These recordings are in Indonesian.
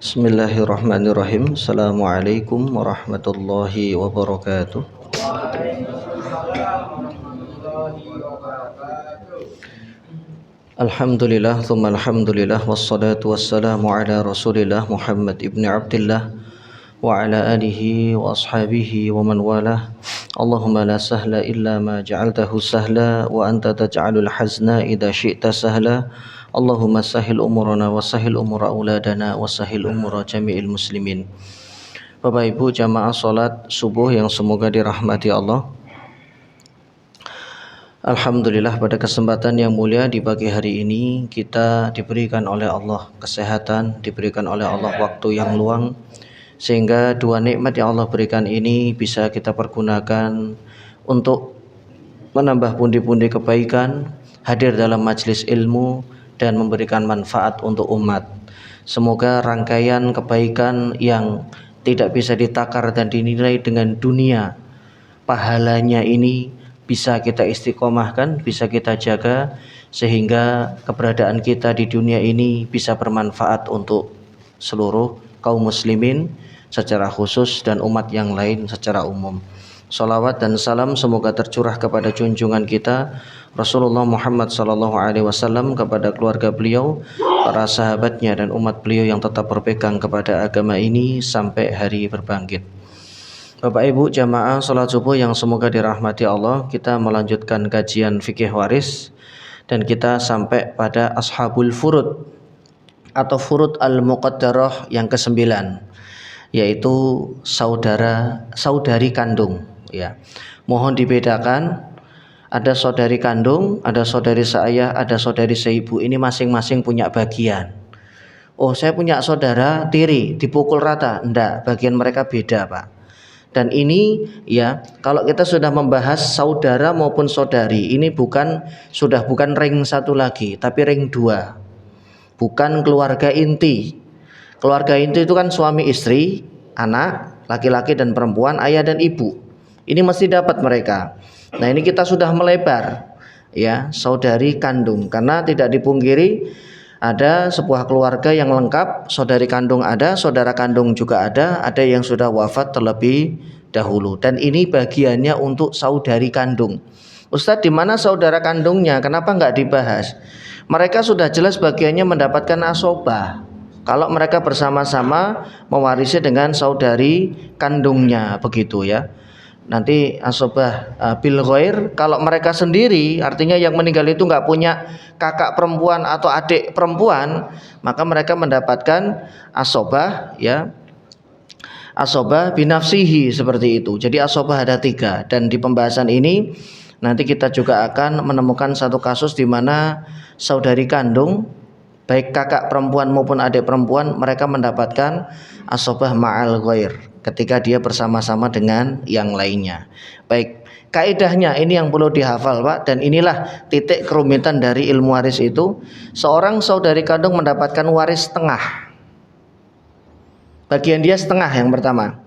Bismillahirrahmanirrahim. Assalamualaikum warahmatullahi wabarakatuh. Alhamdulillah, thumma alhamdulillah, wassalatu wassalamu ala rasulillah Muhammad ibn Abdullah wa ala alihi wa ashabihi wa man walah. Allahumma la sahla illa ma ja'altahu sahla wa anta taj'alul hazna idha syi'ta sahla. Allahumma sahil umurana wa sahil umura auladana wa sahil umura jami'il muslimin. Bapak Ibu jamaah salat subuh yang semoga dirahmati Allah. Alhamdulillah, pada kesempatan yang mulia di pagi hari ini kita diberikan oleh Allah kesehatan, diberikan oleh Allah waktu yang luang, sehingga dua nikmat yang Allah berikan ini bisa kita pergunakan untuk menambah pundi-pundi kebaikan, hadir dalam majelis ilmu dan memberikan manfaat untuk umat. Semoga rangkaian kebaikan yang tidak bisa ditakar dan dinilai dengan dunia, pahalanya ini bisa kita istiqomahkan, bisa kita jaga, sehingga keberadaan kita di dunia ini bisa bermanfaat untuk seluruh kaum muslimin secara khusus dan umat yang lain secara umum. Salawat dan salam semoga tercurah kepada junjungan kita Rasulullah Muhammad SAW, kepada keluarga beliau, para sahabatnya dan umat beliau yang tetap berpegang kepada agama ini sampai hari berbangkit. Bapak Ibu jamaah salat subuh yang semoga dirahmati Allah, kita melanjutkan kajian fikih waris dan kita sampai pada ashabul furud atau furud al-muqaddarah yang ke-9, yaitu saudari kandung ya. Mohon dibedakan, ada saudari kandung, ada saudari seayah, ada saudari seibu. Ini masing-masing punya bagian. Oh, saya punya saudara tiri, dipukul rata. Enggak, bagian mereka beda, Pak. Dan ini ya, kalau kita sudah membahas saudara maupun saudari, ini bukan ring satu lagi, tapi ring 2. Bukan keluarga inti. Keluarga inti itu kan suami istri, anak, laki-laki dan perempuan, ayah dan ibu. Ini mesti dapat mereka. Nah, ini kita sudah melebar ya, saudari kandung, karena tidak dipungkiri ada sebuah keluarga yang lengkap, saudari kandung ada, saudara kandung juga ada yang sudah wafat terlebih dahulu. Dan ini bagiannya untuk saudari kandung. Ustadz, di mana saudara kandungnya? Kenapa nggak dibahas? Mereka sudah jelas bagiannya mendapatkan asobah kalau mereka bersama-sama mewarisi dengan saudari kandungnya, begitu ya. Nanti asobah bil ghair, kalau mereka sendiri, artinya yang meninggal itu nggak punya kakak perempuan atau adik perempuan, maka mereka mendapatkan asobah ya, asobah binafsihi, seperti itu. Jadi asobah ada 3, dan di pembahasan ini nanti kita juga akan menemukan satu kasus di mana saudari kandung, baik kakak perempuan maupun adik perempuan, mereka mendapatkan asobah ma'al ghair ketika dia bersama-sama dengan yang lainnya. Baik, kaidahnya ini yang perlu dihafal, Pak, dan inilah titik kerumitan dari ilmu waris itu. Seorang saudari kandung mendapatkan waris setengah. Bagian dia setengah yang pertama.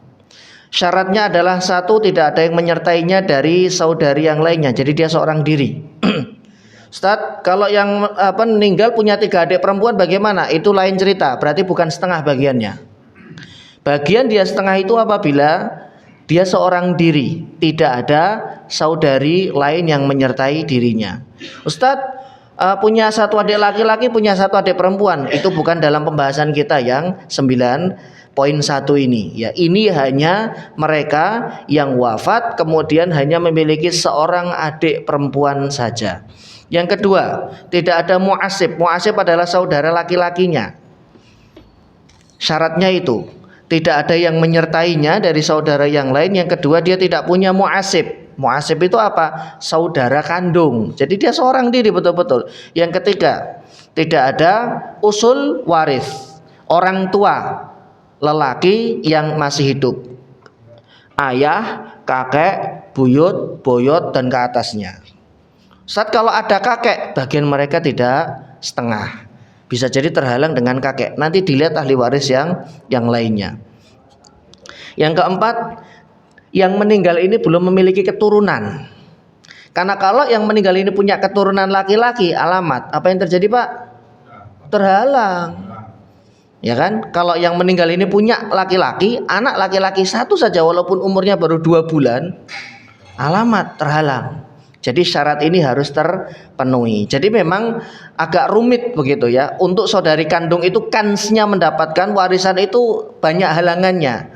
Syaratnya adalah 1, tidak ada yang menyertainya dari saudari yang lainnya. Jadi dia seorang diri. Ustaz, kalau yang meninggal punya 3 adik perempuan bagaimana? Itu lain cerita, berarti bukan setengah bagiannya. Bagian dia setengah itu apabila dia seorang diri, tidak ada saudari lain yang menyertai dirinya. Ustadz, punya 1 adik laki-laki, punya 1 adik perempuan, itu bukan dalam pembahasan kita yang 9.1 ini ya. Ini hanya mereka yang wafat kemudian hanya memiliki seorang adik perempuan saja. Yang kedua, tidak ada mu'asib. Mu'asib adalah saudara laki-lakinya. Syaratnya itu tidak ada yang menyertainya dari saudara yang lain. Yang kedua, dia tidak punya mu'asib. Mu'asib itu apa? Saudara kandung. Jadi dia seorang diri betul-betul. Yang ketiga, tidak ada usul waris, orang tua lelaki yang masih hidup, ayah, kakek, buyut, boyot dan ke atasnya. Saat kalau ada kakek, bagian mereka tidak setengah, bisa jadi terhalang dengan kakek. Nanti dilihat ahli waris yang lainnya. Yang keempat, yang meninggal ini belum memiliki keturunan. Karena kalau yang meninggal ini punya keturunan laki-laki, alamat apa yang terjadi, Pak? Terhalang. Ya kan? Kalau yang meninggal ini punya laki-laki, anak laki-laki satu saja walaupun umurnya baru 2 bulan, alamat terhalang. Jadi syarat ini harus terpenuhi. Jadi memang agak rumit begitu ya. Untuk saudari kandung itu kansnya mendapatkan warisan itu banyak halangannya.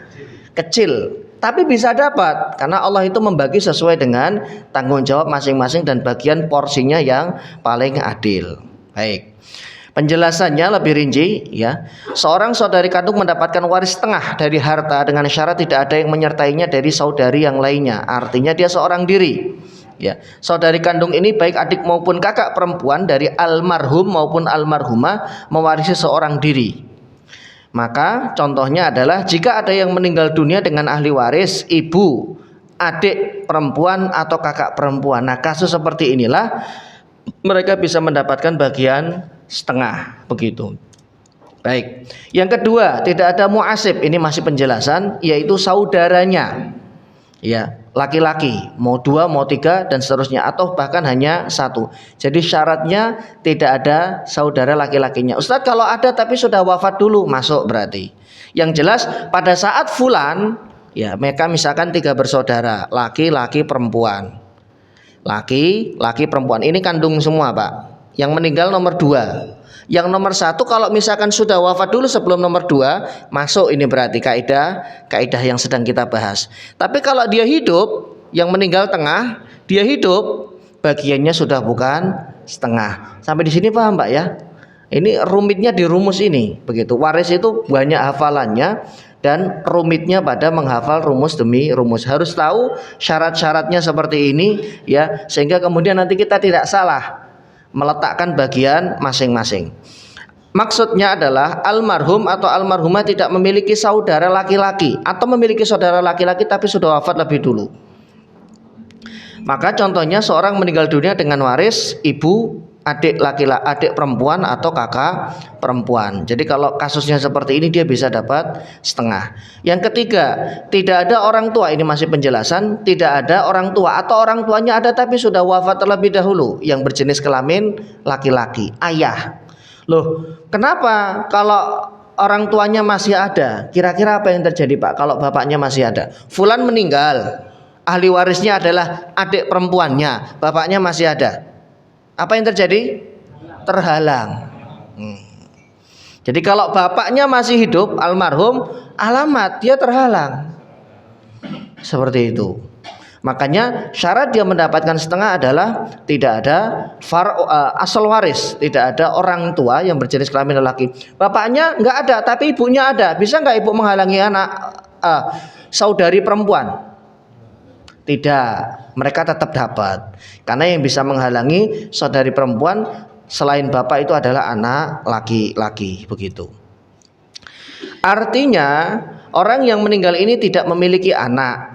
Kecil, tapi bisa dapat karena Allah itu membagi sesuai dengan tanggung jawab masing-masing dan bagian porsinya yang paling adil. Baik. Penjelasannya lebih rinci ya. Seorang saudari kandung mendapatkan waris setengah dari harta dengan syarat tidak ada yang menyertainya dari saudari yang lainnya. Artinya dia seorang diri. Ya, saudari kandung ini baik adik maupun kakak perempuan dari almarhum maupun almarhumah mewarisi seorang diri. Maka contohnya adalah jika ada yang meninggal dunia dengan ahli waris ibu, adik perempuan atau kakak perempuan. Nah, kasus seperti inilah mereka bisa mendapatkan bagian setengah begitu. Baik. Yang kedua, tidak ada muasib. Ini masih penjelasan, yaitu saudaranya. Ya, laki-laki, mau 2, mau 3 dan seterusnya, atau bahkan hanya 1. Jadi syaratnya tidak ada saudara laki-lakinya. Ustadz, kalau ada tapi sudah wafat dulu, masuk berarti. Yang jelas pada saat fulan, ya mereka misalkan 3 bersaudara, laki-laki perempuan. Laki-laki perempuan ini kandung semua, Pak. Yang meninggal nomor 2. Yang nomor 1 kalau misalkan sudah wafat dulu sebelum nomor 2, masuk ini berarti kaidah yang sedang kita bahas. Tapi kalau dia hidup, yang meninggal tengah, dia hidup, bagiannya sudah bukan setengah. Sampai di sini paham, Pak ya? Ini rumitnya di rumus ini, begitu. Waris itu banyak hafalannya dan rumitnya pada menghafal rumus demi rumus. Harus tahu syarat-syaratnya seperti ini ya, sehingga kemudian nanti kita tidak salah meletakkan bagian masing-masing. Maksudnya adalah almarhum atau almarhumah tidak memiliki saudara laki-laki atau memiliki saudara laki-laki tapi sudah wafat lebih dulu. Maka contohnya seorang meninggal dunia dengan waris ibu, adik laki-laki, adik perempuan atau kakak perempuan. Jadi kalau kasusnya seperti ini dia bisa dapat setengah. Yang ketiga, tidak ada orang tua. Ini masih penjelasan. Tidak ada orang tua atau orang tuanya ada tapi sudah wafat terlebih dahulu, yang berjenis kelamin laki-laki, ayah. Loh, kenapa kalau orang tuanya masih ada? Kira-kira apa yang terjadi, Pak, kalau bapaknya masih ada? Fulan meninggal, ahli warisnya adalah adik perempuannya, bapaknya masih ada. Apa yang terjadi? Terhalang. Jadi kalau bapaknya masih hidup, almarhum, alamat dia terhalang. Seperti itu. Makanya syarat dia mendapatkan setengah adalah tidak ada asal waris, tidak ada orang tua yang berjenis kelamin lelaki. Bapaknya nggak ada, tapi ibunya ada. Bisa nggak ibu menghalangi anak saudari perempuan? Tidak, mereka tetap dapat. Karena yang bisa menghalangi saudari perempuan selain bapak itu adalah anak laki-laki, begitu. Artinya orang yang meninggal ini tidak memiliki anak,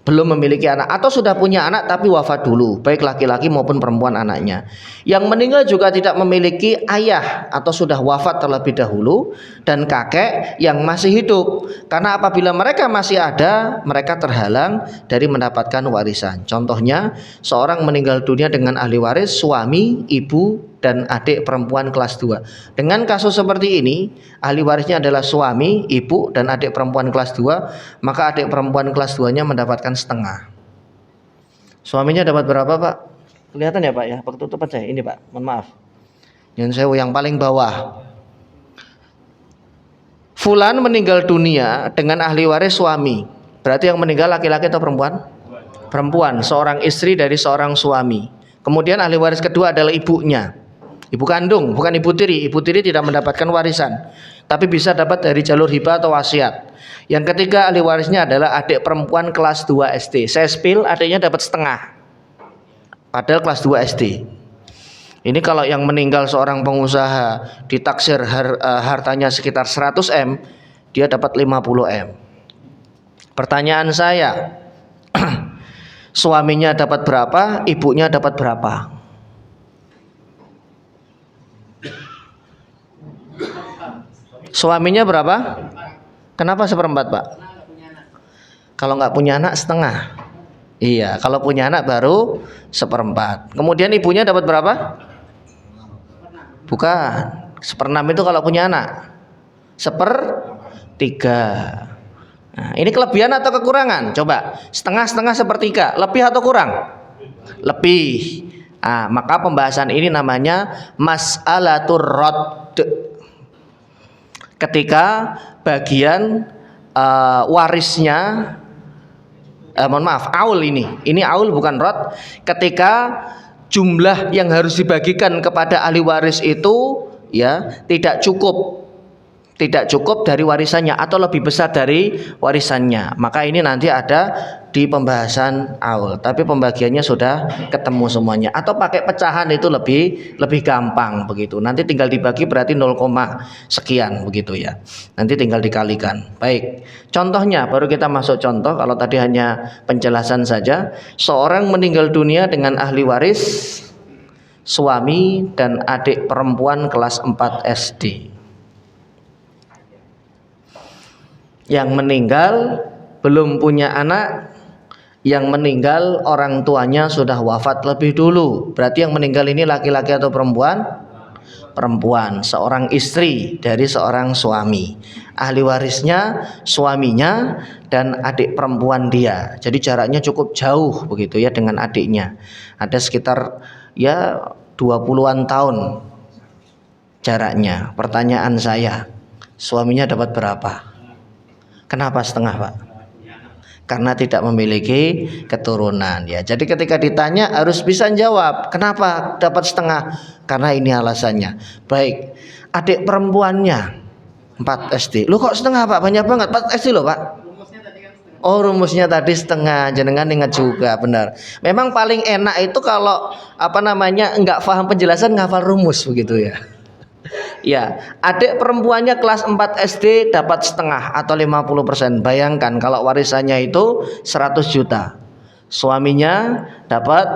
belum memiliki anak, atau sudah punya anak tapi wafat dulu, baik laki-laki maupun perempuan anaknya. Yang meninggal juga tidak memiliki ayah atau sudah wafat terlebih dahulu, dan kakek yang masih hidup. Karena apabila mereka masih ada, mereka terhalang dari mendapatkan warisan. Contohnya, seorang meninggal dunia dengan ahli waris suami, ibu, dan adik perempuan kelas 2. Dengan kasus seperti ini, ahli warisnya adalah suami, ibu, dan adik perempuan kelas 2, maka adik perempuan kelas 2-nya mendapatkan setengah. Suaminya dapat berapa, Pak? Kelihatan ya, Pak ya? Pakai tutupan saya. Ini, Pak. Mohon maaf. Yang saya yang paling bawah. Fulan meninggal dunia dengan ahli waris suami. Berarti yang meninggal laki-laki atau perempuan? Perempuan, seorang istri dari seorang suami. Kemudian ahli waris kedua adalah ibunya. Ibu kandung, bukan ibu tiri. Ibu tiri tidak mendapatkan warisan, tapi bisa dapat dari jalur hibah atau wasiat. Yang ketiga ahli warisnya adalah adik perempuan kelas 2 SD. Saya spill, adiknya dapat setengah, padahal kelas 2 SD. Ini kalau yang meninggal seorang pengusaha ditaksir hartanya sekitar 100 M, dia dapat 50 M. Pertanyaan saya, suaminya dapat berapa, ibunya dapat berapa? Suaminya berapa? Kenapa seperempat, Pak? Kalau nggak punya anak setengah. Iya, kalau punya anak baru seperempat. Kemudian ibunya dapat berapa? Bukan. 1/6 itu kalau punya anak 1/3. Nah, ini kelebihan atau kekurangan? Coba, setengah-setengah sepertiga, lebih atau kurang? Lebih. Nah, maka pembahasan ini namanya mas'alatur radd. Ketika bagian warisnya mohon maaf, aul ini aul bukan rod. Ketika jumlah yang harus dibagikan kepada ahli waris itu ya tidak cukup dari warisannya atau lebih besar dari warisannya, maka ini nanti ada di pembahasan aul, tapi pembagiannya sudah ketemu semuanya. Atau pakai pecahan itu lebih gampang begitu, nanti tinggal dibagi berarti 0, sekian begitu ya, nanti tinggal dikalikan. Baik, contohnya baru kita masuk contoh. Kalau tadi hanya penjelasan saja, seorang meninggal dunia dengan ahli waris suami dan adik perempuan kelas 4 SD. Yang meninggal belum punya anak, yang meninggal orang tuanya sudah wafat lebih dulu. Berarti yang meninggal ini laki-laki atau perempuan? Perempuan, seorang istri dari seorang suami. Ahli warisnya suaminya dan adik perempuan dia. Jadi jaraknya cukup jauh begitu ya dengan adiknya. Ada sekitar ya 20-an tahun jaraknya. Pertanyaan saya, suaminya dapat berapa? Kenapa setengah, Pak? Karena tidak memiliki keturunan ya. Jadi ketika ditanya harus bisa jawab. Kenapa dapat setengah? Karena ini alasannya. Baik, adik perempuannya 4 SD. Lu kok setengah, Pak? Banyak banget 4 SD loh, Pak. Oh, rumusnya tadi setengah. Jenengan ingat juga, benar. Memang paling enak itu kalau enggak paham penjelasan ngafal rumus begitu ya. Ya, adik perempuannya kelas 4 SD dapat setengah atau 50%. Bayangkan kalau warisannya itu 100 juta. Suaminya dapat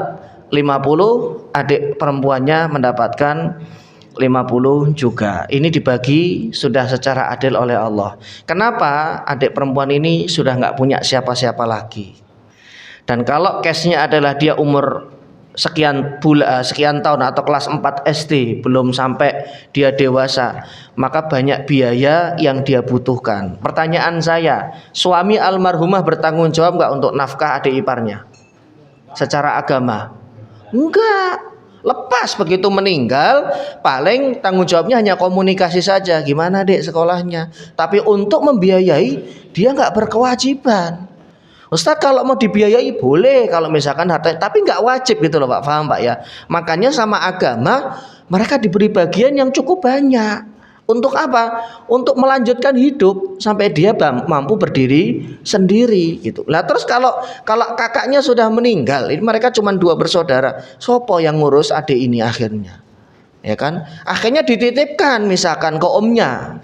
50, adik perempuannya mendapatkan 50 juga. Ini dibagi sudah secara adil oleh Allah. Kenapa? Adik perempuan ini sudah nggak punya siapa-siapa lagi. Dan kalau case-nya adalah dia umur sekian tahun atau kelas 4 SD belum sampai dia dewasa, maka banyak biaya yang dia butuhkan. Pertanyaan saya, suami almarhumah bertanggung jawab nggak untuk nafkah adik iparnya secara agama? Enggak. Lepas begitu meninggal, paling tanggung jawabnya hanya komunikasi saja, gimana dek sekolahnya. Tapi untuk membiayai dia nggak berkewajiban. Ustadz, kalau mau dibiayai boleh kalau misalkan harta, tapi nggak wajib gitu loh Pak, paham Pak ya. Makanya sama agama mereka diberi bagian yang cukup banyak. Untuk apa? Untuk melanjutkan hidup sampai dia mampu berdiri sendiri gitu. Lah terus kalau kakaknya sudah meninggal, ini mereka cuma 2 bersaudara, sopo yang ngurus adik ini akhirnya? Ya kan? Akhirnya dititipkan misalkan ke omnya.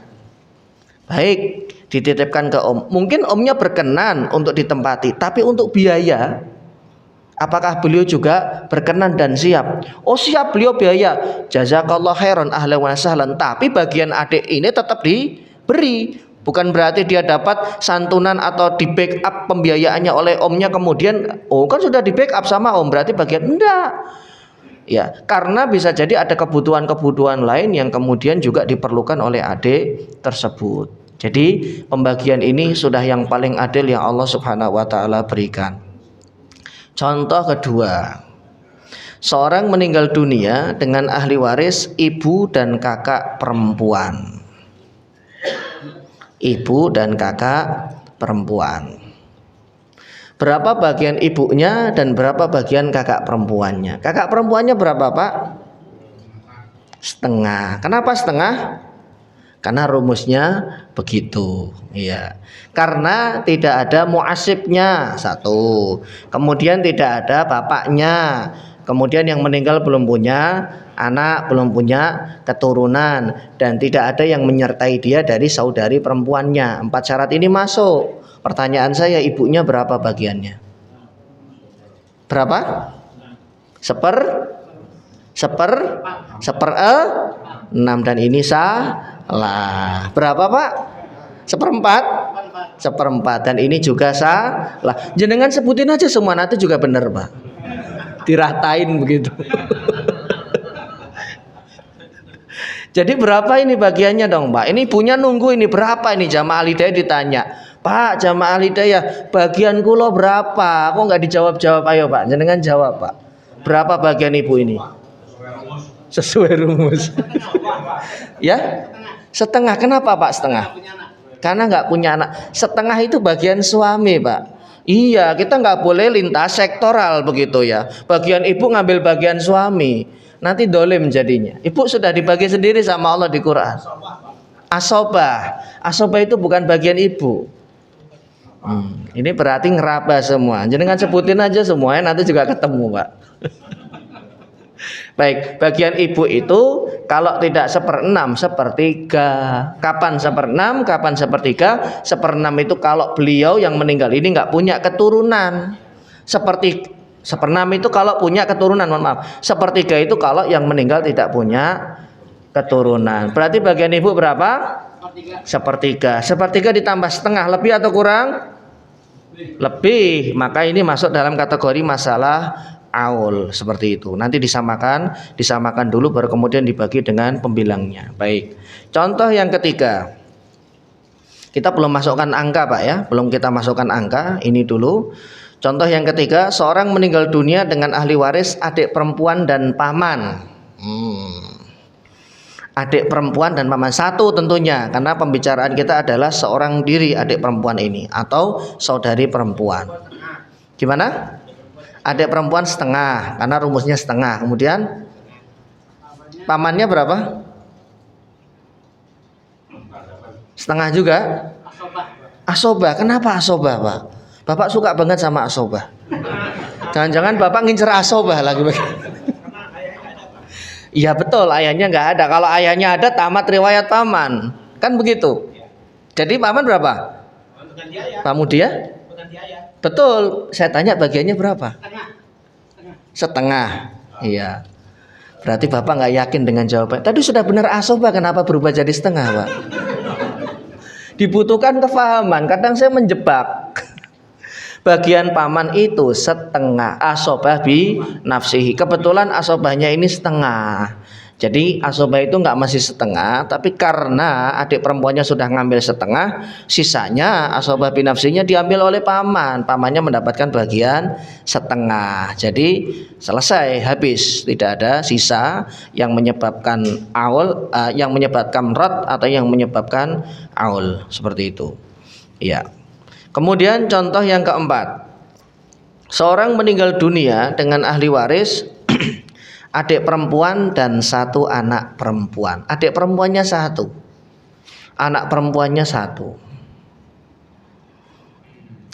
Baik, dititipkan ke om. Mungkin omnya berkenan untuk ditempati, tapi untuk biaya, apakah beliau juga berkenan dan siap? Oh siap, beliau biaya. Jazakallah khairan ahlan wa sahlan. Tapi bagian adik ini tetap diberi. Bukan berarti dia dapat santunan atau di backup pembiayaannya oleh omnya, kemudian oh kan sudah di backup sama om, berarti bagian enggak. Ya, karena bisa jadi ada kebutuhan-kebutuhan lain yang kemudian juga diperlukan oleh adik tersebut. Jadi pembagian ini sudah yang paling adil yang Allah Subhanahu wa taala berikan. Contoh kedua, seorang meninggal dunia dengan ahli waris ibu dan kakak perempuan. Ibu dan kakak perempuan. Berapa bagian ibunya dan berapa bagian kakak perempuannya? Kakak perempuannya berapa Pak? Setengah. Kenapa setengah? Karena rumusnya begitu, ya. Karena tidak ada muasibnya, satu. Kemudian tidak ada bapaknya. Kemudian yang meninggal belum punya anak, belum punya keturunan, dan tidak ada yang menyertai dia dari saudari perempuannya. 4 syarat ini masuk. Pertanyaan saya, ibunya berapa bagiannya? Berapa? Enam, dan ini salah. Berapa Pak? Seperempat, dan ini juga salah. Jenengan sebutin aja semua, nanti juga benar Pak. Diratain begitu. Jadi berapa ini bagiannya dong Pak? Ini ibunya nunggu ini berapa ini jamaah al-hidayah ditanya. Pak jamaah al-hidayah bagian kulo berapa? Kok nggak dijawab-jawab? Ayo Pak, jenengan jawab Pak. Berapa bagian ibu ini? Sesuai rumus. Ya? Setengah. Kenapa Pak setengah? Karena nggak punya anak. Setengah itu bagian suami Pak. Iya, kita nggak boleh lintas sektoral begitu ya. Bagian ibu ngambil bagian suami, nanti dolim jadinya. Ibu sudah dibagi sendiri sama Allah di Quran. Asobah, asobah itu bukan bagian ibu. Ini berarti ngeraba semua. Jangan sebutin aja semuanya, nanti juga ketemu Pak. Baik, bagian ibu itu kalau tidak 1/6, 1/3. Kapan 1/6? Kapan 1/3? 1/6 itu kalau beliau yang meninggal ini nggak punya keturunan. 1/6 itu kalau punya keturunan, mohon maaf. 1/3 itu kalau yang meninggal tidak punya keturunan. Berarti bagian ibu berapa? 1/3. 1/3 ditambah setengah, lebih atau kurang? Lebih. Maka ini masuk dalam kategori masalah aul, seperti itu. Nanti disamakan dulu baru kemudian dibagi dengan pembilangnya. Baik. Contoh yang ketiga. Kita belum masukkan angka Pak ya, belum kita masukkan angka, ini dulu. Contoh yang ketiga, seorang meninggal dunia dengan ahli waris adik perempuan dan paman. Adik perempuan dan paman satu tentunya, karena pembicaraan kita adalah seorang diri adik perempuan ini atau saudari perempuan. Gimana? Adik perempuan setengah, karena rumusnya setengah. Kemudian pamannya berapa? Setengah juga? Asobah. Kenapa asobah Pak? Bapak suka banget sama asobah. Jangan-jangan Bapak ngincer asobah lagi. Iya betul, ayahnya nggak ada. Kalau ayahnya ada tamat riwayat paman, kan begitu. Jadi paman berapa? Pamu dia? Betul, saya tanya bagiannya berapa? Setengah. Iya. Berarti Bapak nggak yakin dengan jawaban. Tadi sudah benar asobah, kenapa berubah jadi setengah Pak? Dibutuhkan kefahaman. Kadang saya menjebak. Bagian paman itu setengah, asobah bi nafsihi. Kebetulan asobahnya ini setengah. Jadi asobah itu nggak masih setengah, tapi karena adik perempuannya sudah ngambil setengah, sisanya asobah binafsinya diambil oleh paman. Pamannya mendapatkan bagian setengah. Jadi selesai, habis, tidak ada sisa yang menyebabkan aul, yang menyebabkan rad atau yang menyebabkan aul, seperti itu. Ya. Kemudian contoh yang keempat, seorang meninggal dunia dengan ahli waris adik perempuan dan satu anak perempuan. Adik perempuannya satu, anak perempuannya satu.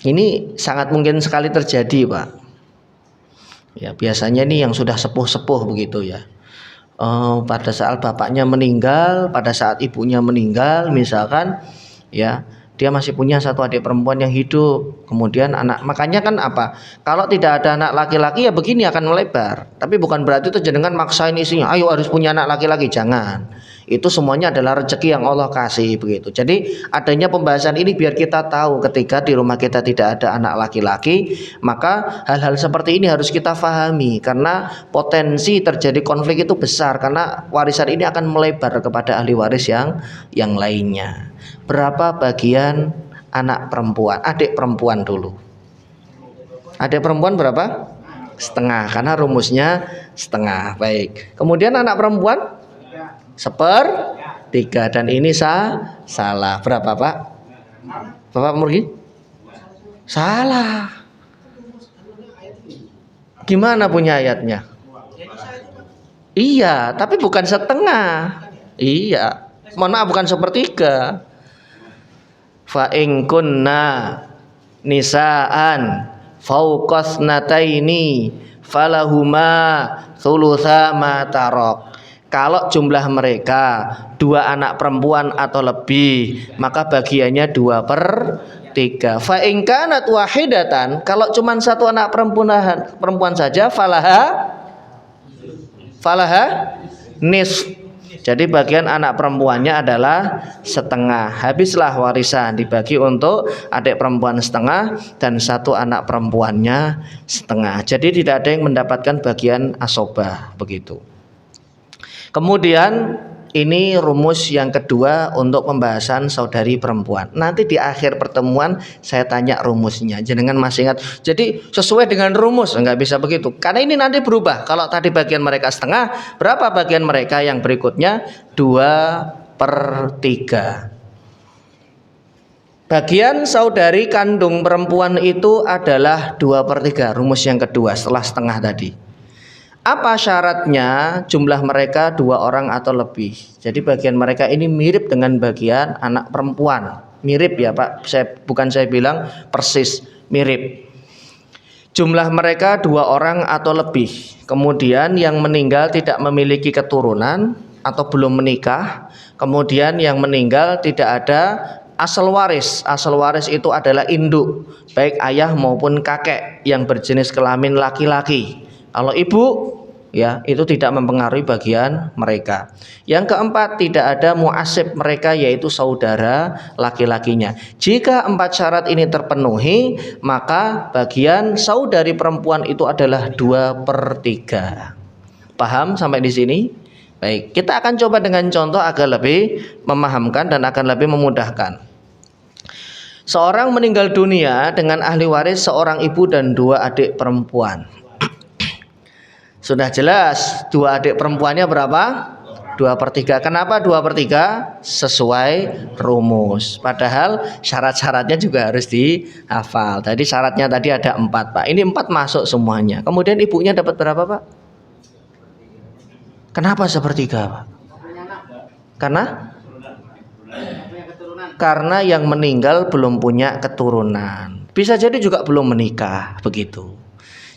Ini sangat mungkin sekali terjadi Pak. Ya biasanya ini yang sudah sepuh-sepuh begitu ya. Pada saat bapaknya meninggal, pada saat ibunya meninggal misalkan, ya dia masih punya satu adik perempuan yang hidup. Kemudian anak, makanya kan apa? Kalau tidak ada anak laki-laki ya begini akan melebar. Tapi bukan berarti itu jenengan maksain isinya, ayo harus punya anak laki-laki, jangan. Itu semuanya adalah rezeki yang Allah kasih begitu. Jadi adanya pembahasan ini biar kita tahu ketika di rumah kita tidak ada anak laki-laki, maka hal-hal seperti ini harus kita fahami karena potensi terjadi konflik itu besar karena warisan ini akan melebar kepada ahli waris yang lainnya. Berapa bagian anak perempuan, adik perempuan dulu? Adik perempuan berapa? Setengah, karena rumusnya setengah. Baik. Kemudian anak perempuan 1/3, dan ini salah. Berapa Pak? Bapak Murgi? Salah. Gimana punya ayatnya? Iya, tapi bukan setengah. Iya. Mohon maaf, bukan 1/3. Fa in kunna nisaan fauqasnataini falahuma thulutsa ma tarok. Kalau jumlah mereka 2 anak perempuan atau lebih, maka bagiannya 2/3. Fa in kanat wahidatan, kalau cuma satu anak perempuan saja, falaha nisf. Jadi bagian anak perempuannya adalah setengah. Habislah warisan, dibagi untuk adik perempuan setengah dan satu anak perempuannya setengah. Jadi tidak ada yang mendapatkan bagian asobah begitu. Kemudian Ini rumus yang kedua untuk pembahasan saudari perempuan. Nanti di akhir pertemuan saya tanya rumusnya. Jenengan masih ingat? Jadi sesuai dengan rumus, enggak bisa begitu. Karena ini nanti berubah. Kalau tadi bagian mereka setengah, berapa bagian mereka yang berikutnya? 2/3. Bagian saudari kandung perempuan itu adalah 2/3. Rumus yang kedua setelah setengah tadi. Apa syaratnya? Jumlah mereka 2 orang atau lebih. Jadi bagian mereka ini mirip dengan bagian anak perempuan. Mirip ya Pak, saya bilang persis, mirip. Jumlah mereka 2 orang atau lebih. Kemudian yang meninggal tidak memiliki keturunan atau belum menikah. Kemudian yang meninggal tidak ada asal waris. Asal waris itu adalah induk, baik ayah maupun kakek yang berjenis kelamin laki-laki. Kalau ibu, ya, itu tidak mempengaruhi bagian mereka. Yang keempat, tidak ada muasib mereka, yaitu saudara laki-lakinya. Jika 4 syarat ini terpenuhi, maka bagian saudari perempuan itu adalah 2/3. Paham sampai di sini? Baik, kita akan coba dengan contoh agar lebih memahamkan dan akan lebih memudahkan. Seorang meninggal dunia dengan ahli waris seorang ibu dan 2 adik perempuan. Sudah jelas 2 adik perempuannya berapa? 2/3. Kenapa 2/3? Sesuai rumus. Padahal syarat-syaratnya juga harus dihafal. Tadi syaratnya tadi ada 4 Pak. Ini 4 masuk semuanya. Kemudian ibunya dapat berapa Pak? Kenapa 1/3 Pak? Karena yang meninggal belum punya keturunan. Bisa jadi juga belum menikah, begitu.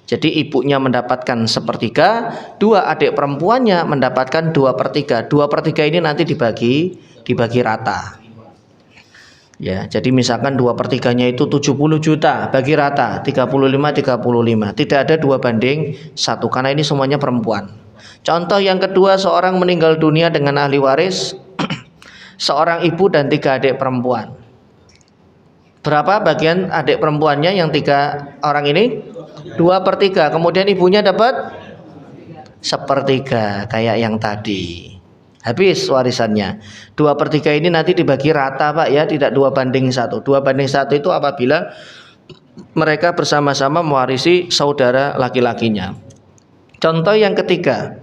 Jadi ibunya mendapatkan 1/3, 2 adik perempuannya mendapatkan 2/3. 2/3 ini nanti dibagi rata. Ya, jadi misalkan 2/3-nya itu 70 juta, bagi rata 35. Tidak ada 2/1 karena ini semuanya perempuan. Contoh yang kedua, seorang meninggal dunia dengan ahli waris seorang ibu dan 3 adik perempuan. Berapa bagian adik perempuannya yang 3 orang ini? 2/3. Kemudian ibunya dapat 1/3 kayak yang tadi. Habis warisannya. 2/3 ini nanti dibagi rata Pak ya, tidak 2/1. 2/1 itu apabila mereka bersama-sama mewarisi saudara laki-lakinya. Contoh yang ketiga.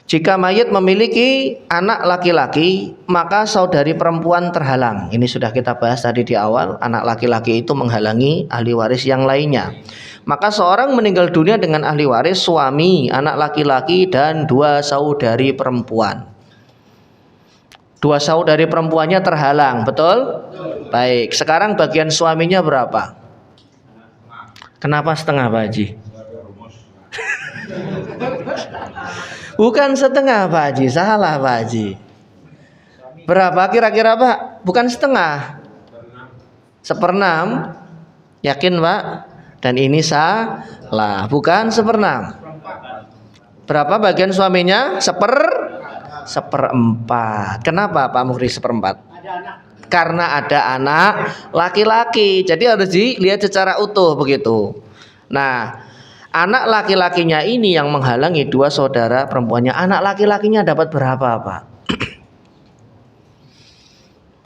Jika mayit memiliki anak laki-laki, maka saudari perempuan terhalang. Ini sudah kita bahas tadi di awal. Anak laki-laki itu menghalangi ahli waris yang lainnya. Maka seorang meninggal dunia dengan ahli waris suami, anak laki-laki, dan 2 saudari perempuan. 2 saudari perempuannya terhalang, betul? Baik, sekarang bagian suaminya berapa? Kenapa setengah Pak Haji? Bukan setengah Pak Haji, salah Pak Haji. Berapa kira-kira Pak? Bukan setengah, 1/6. Yakin Pak? Dan ini salah, bukan 1/6. Berapa bagian suaminya? 1/4. Kenapa Pak Muhri 1/4? Karena ada anak laki-laki. Jadi harus dilihat secara utuh begitu. Nah, anak laki-lakinya ini yang menghalangi 2 saudara perempuannya. Anak laki-lakinya dapat berapa Pak?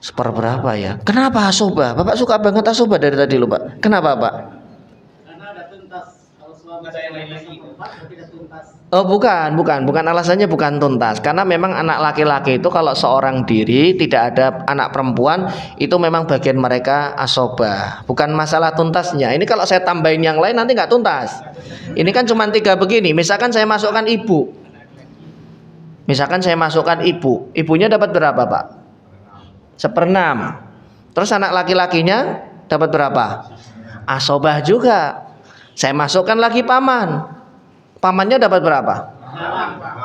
Seperberapa ya? Kenapa asobah? Bapak suka banget asobah dari tadi loh Pak. Kenapa Pak? Karena ada tuntas. Kalau suami saya lain lagi tidak tuntas. Oh bukan alasannya bukan tuntas. Karena memang anak laki-laki itu kalau seorang diri tidak ada anak perempuan itu memang bagian mereka asobah. Bukan masalah tuntasnya. Ini kalau saya tambahin yang lain nanti nggak tuntas. Ini kan cuma 3 begini. Misalkan saya masukkan ibu. Ibunya dapat berapa Pak? 1/6. Terus anak laki-lakinya dapat berapa? Asobah juga. Saya masukkan lagi paman. Pamannya dapat berapa?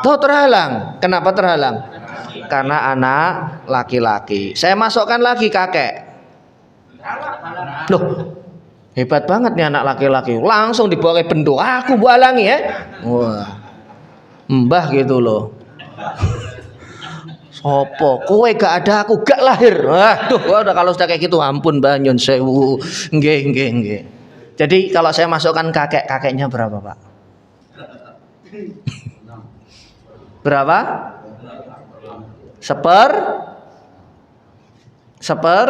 Tuh terhalang. Kenapa terhalang? Karena anak laki-laki. Saya masukkan lagi kakek. Loh, hebat banget nih anak laki-laki. Langsung dibawa ke bendo. Aku bualangi ya. Wah, mbah gitu loh. Sopo, kowe gak ada aku gak lahir. Waduh, udah kalau sudah kayak gitu ampun Mbah nyun sewu. Nggih. Jadi kalau saya masukkan kakeknya berapa Pak? Berapa? seper seper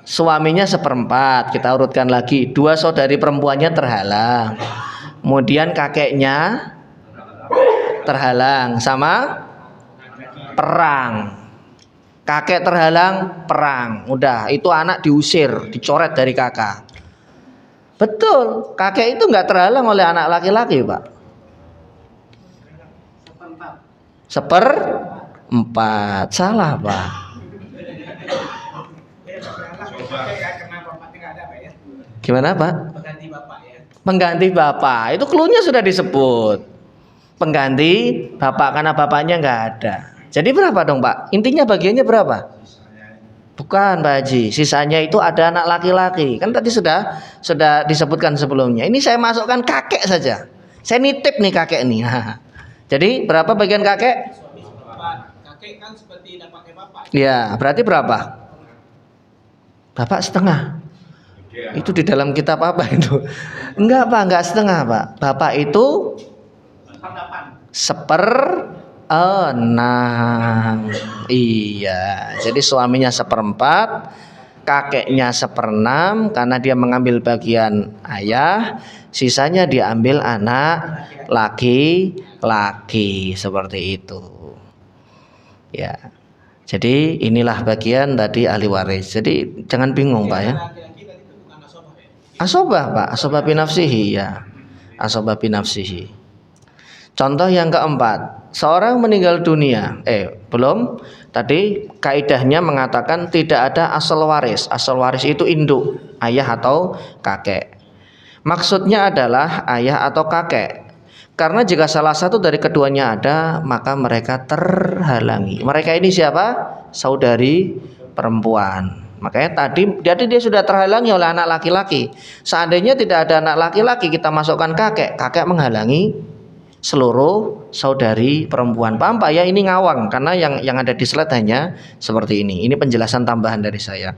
suaminya seperempat. Kita urutkan lagi, 2 saudari perempuannya terhalang, kemudian kakeknya terhalang sama perang. Kakek terhalang perang, udah itu anak diusir, dicoret dari kakak. Betul, kakek itu nggak terhalang oleh anak laki-laki, Pak. Seperempat, salah, Pak. Gimana, Pak? Pengganti bapak, itu cluenya sudah disebut. Pengganti bapak karena bapaknya nggak ada. Jadi berapa dong, Pak? Intinya bagiannya berapa? Bukan, Pak Haji. Sisanya itu ada anak laki-laki. Kan tadi sudah disebutkan sebelumnya. Ini saya masukkan kakek saja. Saya nitip nih kakek nih. Jadi berapa bagian kakek? Kakek kan seperti tidak pakai bapak. Ya, berarti berapa? Bapak setengah. Itu di dalam kitab apa itu? Enggak, Pak, enggak setengah, Pak. Bapak itu seperenam. Iya, jadi suaminya seperempat, kakeknya seperenam karena dia mengambil bagian ayah, sisanya diambil anak laki-laki, seperti itu. Ya. Jadi inilah bagian tadi ahli waris. Jadi jangan bingung, Pak, ya. Asobah, Pak, asobah binafsihi, ya. Asobah binafsihi. Contoh yang keempat, seorang meninggal dunia. Belum. Tadi kaidahnya mengatakan tidak ada asal waris. Asal waris itu induk, ayah atau kakek. Maksudnya adalah ayah atau kakek. Karena jika salah satu dari keduanya ada, maka mereka terhalangi. Mereka ini siapa? Saudari perempuan. Makanya dia sudah terhalangi oleh anak laki-laki. Seandainya tidak ada anak laki-laki, kita masukkan kakek. Kakek menghalangi seluruh saudari perempuan. Paham, Pak, ya? Ini ngawang karena yang ada di slide hanya seperti ini. Ini penjelasan tambahan dari saya.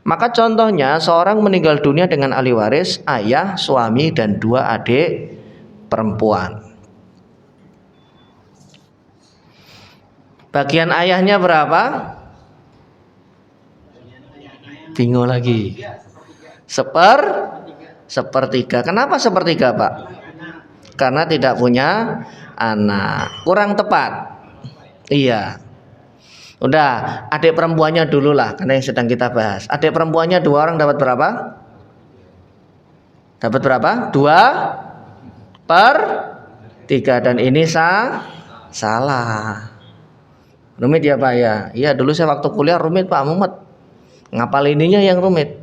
Maka contohnya seorang meninggal dunia dengan ahli waris, ayah, suami, dan 2 adik perempuan. Bagian ayahnya berapa? Bingung lagi. Sepertiga. Kenapa sepertiga, Pak? Karena tidak punya anak. Kurang tepat. Iya. Udah, adik perempuannya dulu lah, karena yang sedang kita bahas. Adik perempuannya 2 orang dapat berapa? Dapat berapa? 2/3. Dan ini salah. Rumit ya, Pak, ya? Iya, dulu saya waktu kuliah rumit, Pak, mumet. Ngapal ininya yang rumit.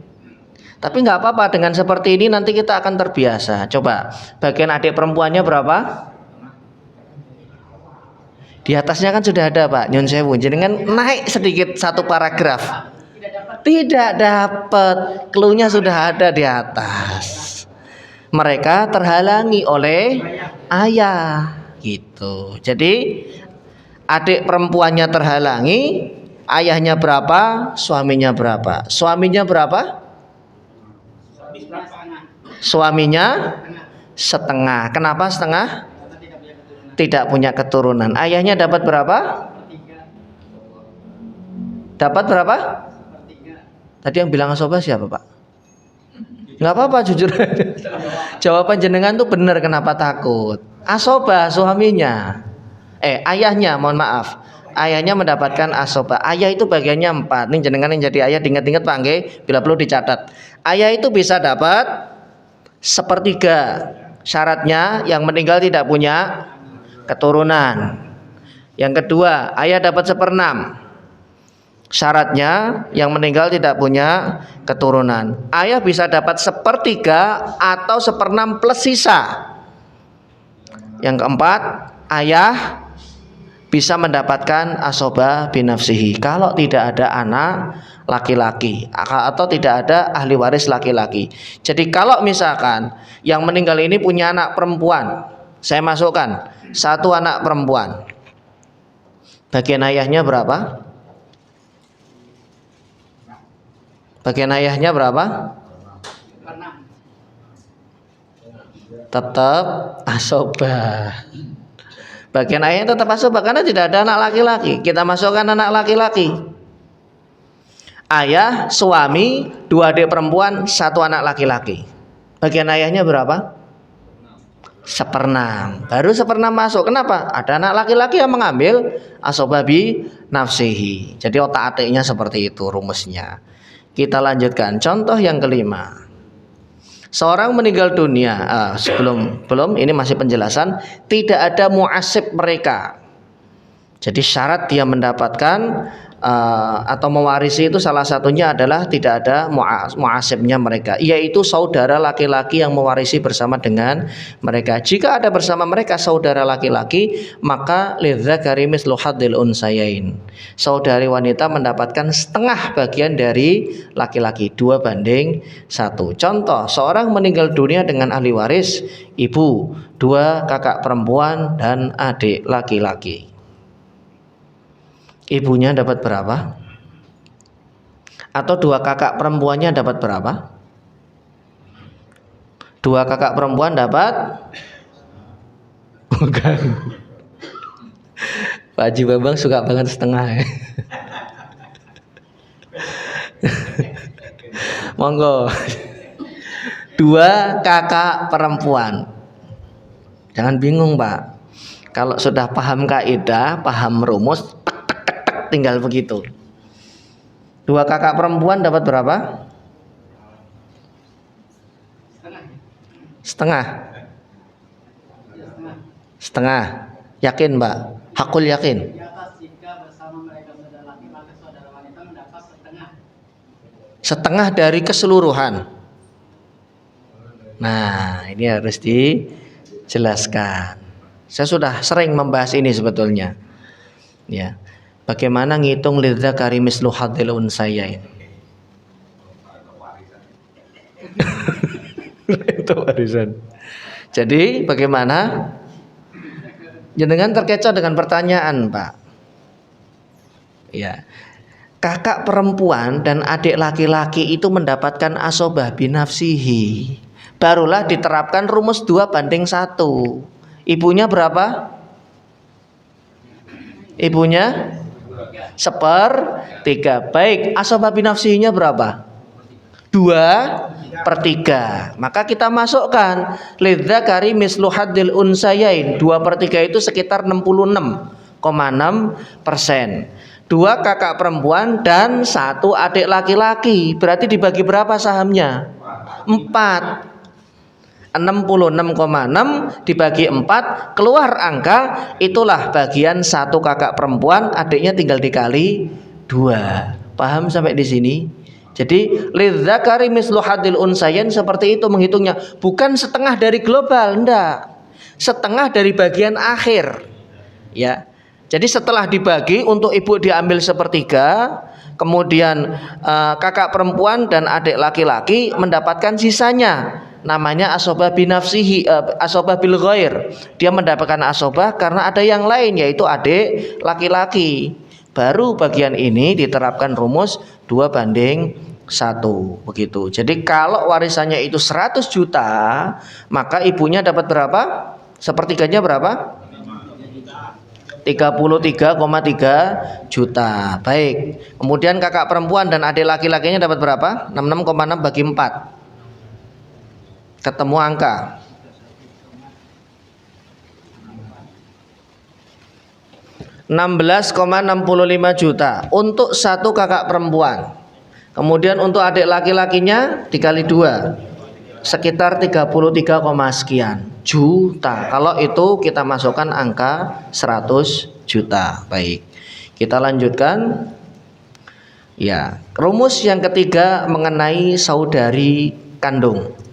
Tapi nggak apa-apa, dengan seperti ini nanti kita akan terbiasa. Coba, bagian adik perempuannya berapa? Di atasnya kan sudah ada, Pak, nyun sewu. Jenengan naik sedikit 1 paragraf. Tidak dapat. Cluenya sudah ada di atas. Mereka terhalangi oleh ayah, gitu. Jadi adik perempuannya terhalangi, ayahnya berapa, suaminya berapa? Suaminya berapa? Suaminya setengah. Kenapa setengah? Tidak punya keturunan. Ayahnya dapat berapa? Dapat berapa? Tadi yang bilang asobah siapa, Pak? Nggak apa-apa, jujur. Jawaban jenengan tuh benar, kenapa takut? Asobah suaminya. Ayahnya, mohon maaf. Ayahnya mendapatkan asobah. Ayah itu bagiannya 4. Nih jenengan yang jadi ayah diingat-ingat, Pak, nggih, bila perlu dicatat. Ayah itu bisa dapat 1/3. Syaratnya yang meninggal tidak punya keturunan. Yang kedua, ayah dapat 1/6. Syaratnya yang meninggal tidak punya keturunan. Ayah bisa dapat 1/3 atau 1/6 plus sisa. Yang keempat, ayah bisa mendapatkan asobah binafsihi kalau tidak ada anak laki-laki atau tidak ada ahli waris laki-laki. Jadi kalau misalkan yang meninggal ini punya anak perempuan, saya masukkan 1 anak perempuan. Bagian ayahnya berapa? Bagian ayahnya berapa? Tetap asobah. Bagian ayahnya tetap asobah karena tidak ada anak laki-laki. Kita masukkan anak laki-laki. Ayah, suami, 2 adik perempuan, 1 anak laki-laki. Bagian ayahnya berapa? 1/6. Baru 1/6 masuk. Kenapa? Ada anak laki-laki yang mengambil asobah bi nafsihi. Jadi otak-atiknya seperti itu rumusnya. Kita lanjutkan. Contoh yang kelima. Seorang meninggal dunia. Belum. Ini masih penjelasan. Tidak ada muasib mereka. Jadi syarat dia mendapatkan atau mewarisi itu salah satunya adalah tidak ada muasibnya mereka, yaitu saudara laki-laki yang mewarisi bersama dengan mereka. Jika ada bersama mereka saudara laki-laki, maka lidzakari mislu hadzil unsayain. Saudari wanita mendapatkan setengah bagian dari laki-laki, 2/1. Contoh, seorang meninggal dunia dengan ahli waris, ibu, 2 kakak perempuan dan adik laki-laki. Ibunya dapat berapa? Atau 2 kakak perempuannya dapat berapa? 2 kakak perempuan dapat? Bukan. Pak Haji Bambang suka banget setengah ya. Monggo. 2 kakak perempuan. Jangan bingung Pak. Kalau sudah paham kaidah, paham rumus, tinggal begitu. 2 kakak perempuan dapat berapa? Setengah. Yakin Mbak? Hakul yakin? Setengah dari keseluruhan. Nah, ini harus dijelaskan. Saya sudah sering membahas ini sebetulnya. Ya. Bagaimana ngitung lidzakari mislu hadzil unsayain? Itu warisan. Jadi bagaimana? Jenengan terkecoh dengan pertanyaan, Pak. Ya. Kakak perempuan dan adik laki-laki itu mendapatkan asobah binafsihi. Barulah diterapkan rumus 2/1. Ibunya berapa? Ibunya 1/3. Baik, asobah binafsihinya berapa? 2/3. Maka kita masukkan lidzakari mislu hadzil unsayain. 2/3 itu sekitar 66,6%. 2 kakak perempuan dan 1 adik laki-laki. Berarti dibagi berapa sahamnya? 4. 66,6 dibagi 4 keluar angka, itulah bagian 1 kakak perempuan, adiknya tinggal dikali 2. Paham sampai di sini? Jadi lidzakari mislu hadzil unsayain seperti itu menghitungnya, bukan setengah dari global, enggak. Setengah dari bagian akhir. Ya. Jadi setelah dibagi untuk ibu diambil 1/3, kemudian kakak perempuan dan adik laki-laki mendapatkan sisanya. Namanya asobah binafsihi, asobah bil ghair. Dia mendapatkan asobah karena ada yang lain, yaitu adik laki-laki. Baru bagian ini diterapkan rumus 2/1 begitu. Jadi kalau warisannya itu 100 juta, maka ibunya dapat berapa? 1/3-nya berapa? 33,3 juta. Baik. Kemudian kakak perempuan dan adik laki-lakinya dapat berapa? 66,6 bagi 4. Ketemu angka 16,65 juta untuk 1 kakak perempuan. Kemudian untuk adik laki-lakinya dikali 2 sekitar 33, sekian juta. Kalau itu kita masukkan angka 100 juta. Baik, kita lanjutkan. Ya, rumus yang ketiga mengenai saudari kandung.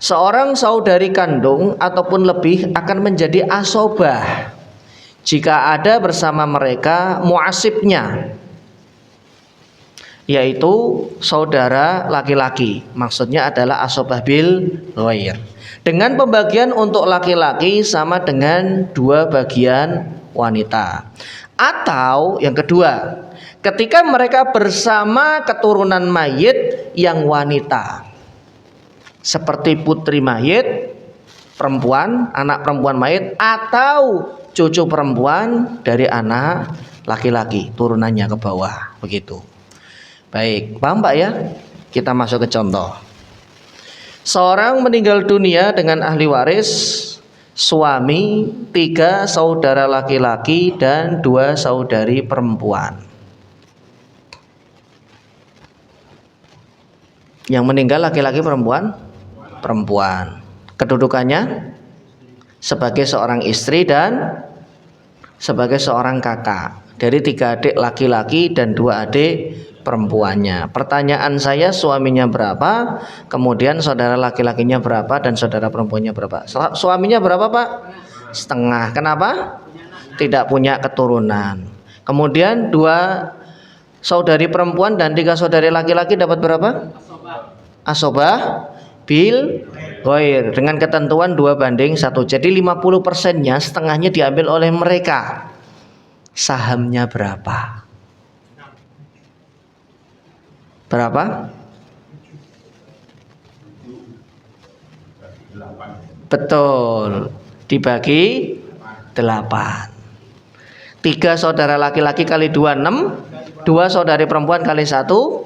Seorang saudari kandung ataupun lebih akan menjadi asobah jika ada bersama mereka muasibnya, yaitu saudara laki-laki. Maksudnya adalah asobah bil ghair. Dengan pembagian untuk laki-laki sama dengan 2 bagian wanita. Atau yang kedua, ketika mereka bersama keturunan mayit yang wanita, seperti putri mayit perempuan, anak perempuan mayit, atau cucu perempuan dari anak laki-laki, turunannya ke bawah, begitu. Baik, paham Pak ya? Kita masuk ke contoh. Seorang meninggal dunia dengan ahli waris, suami, 3 saudara laki-laki, dan 2 saudari perempuan. Yang meninggal laki-laki perempuan? Perempuan. Kedudukannya sebagai seorang istri dan sebagai seorang kakak dari 3 adik laki-laki dan 2 adik perempuannya. Pertanyaan saya, suaminya berapa, kemudian saudara laki-lakinya berapa, dan saudara perempuannya berapa? Suaminya berapa Pak? Setengah. Kenapa? Tidak punya keturunan. Kemudian 2 saudari perempuan dan 3 saudari laki-laki dapat berapa? Asobah bil ghair, dengan ketentuan 2:1. Jadi 50%-nya, setengahnya diambil oleh mereka. Sahamnya berapa? Berapa? Betul, dibagi 8. 3 saudara laki-laki kali 2, 6. 2 saudari perempuan kali 1,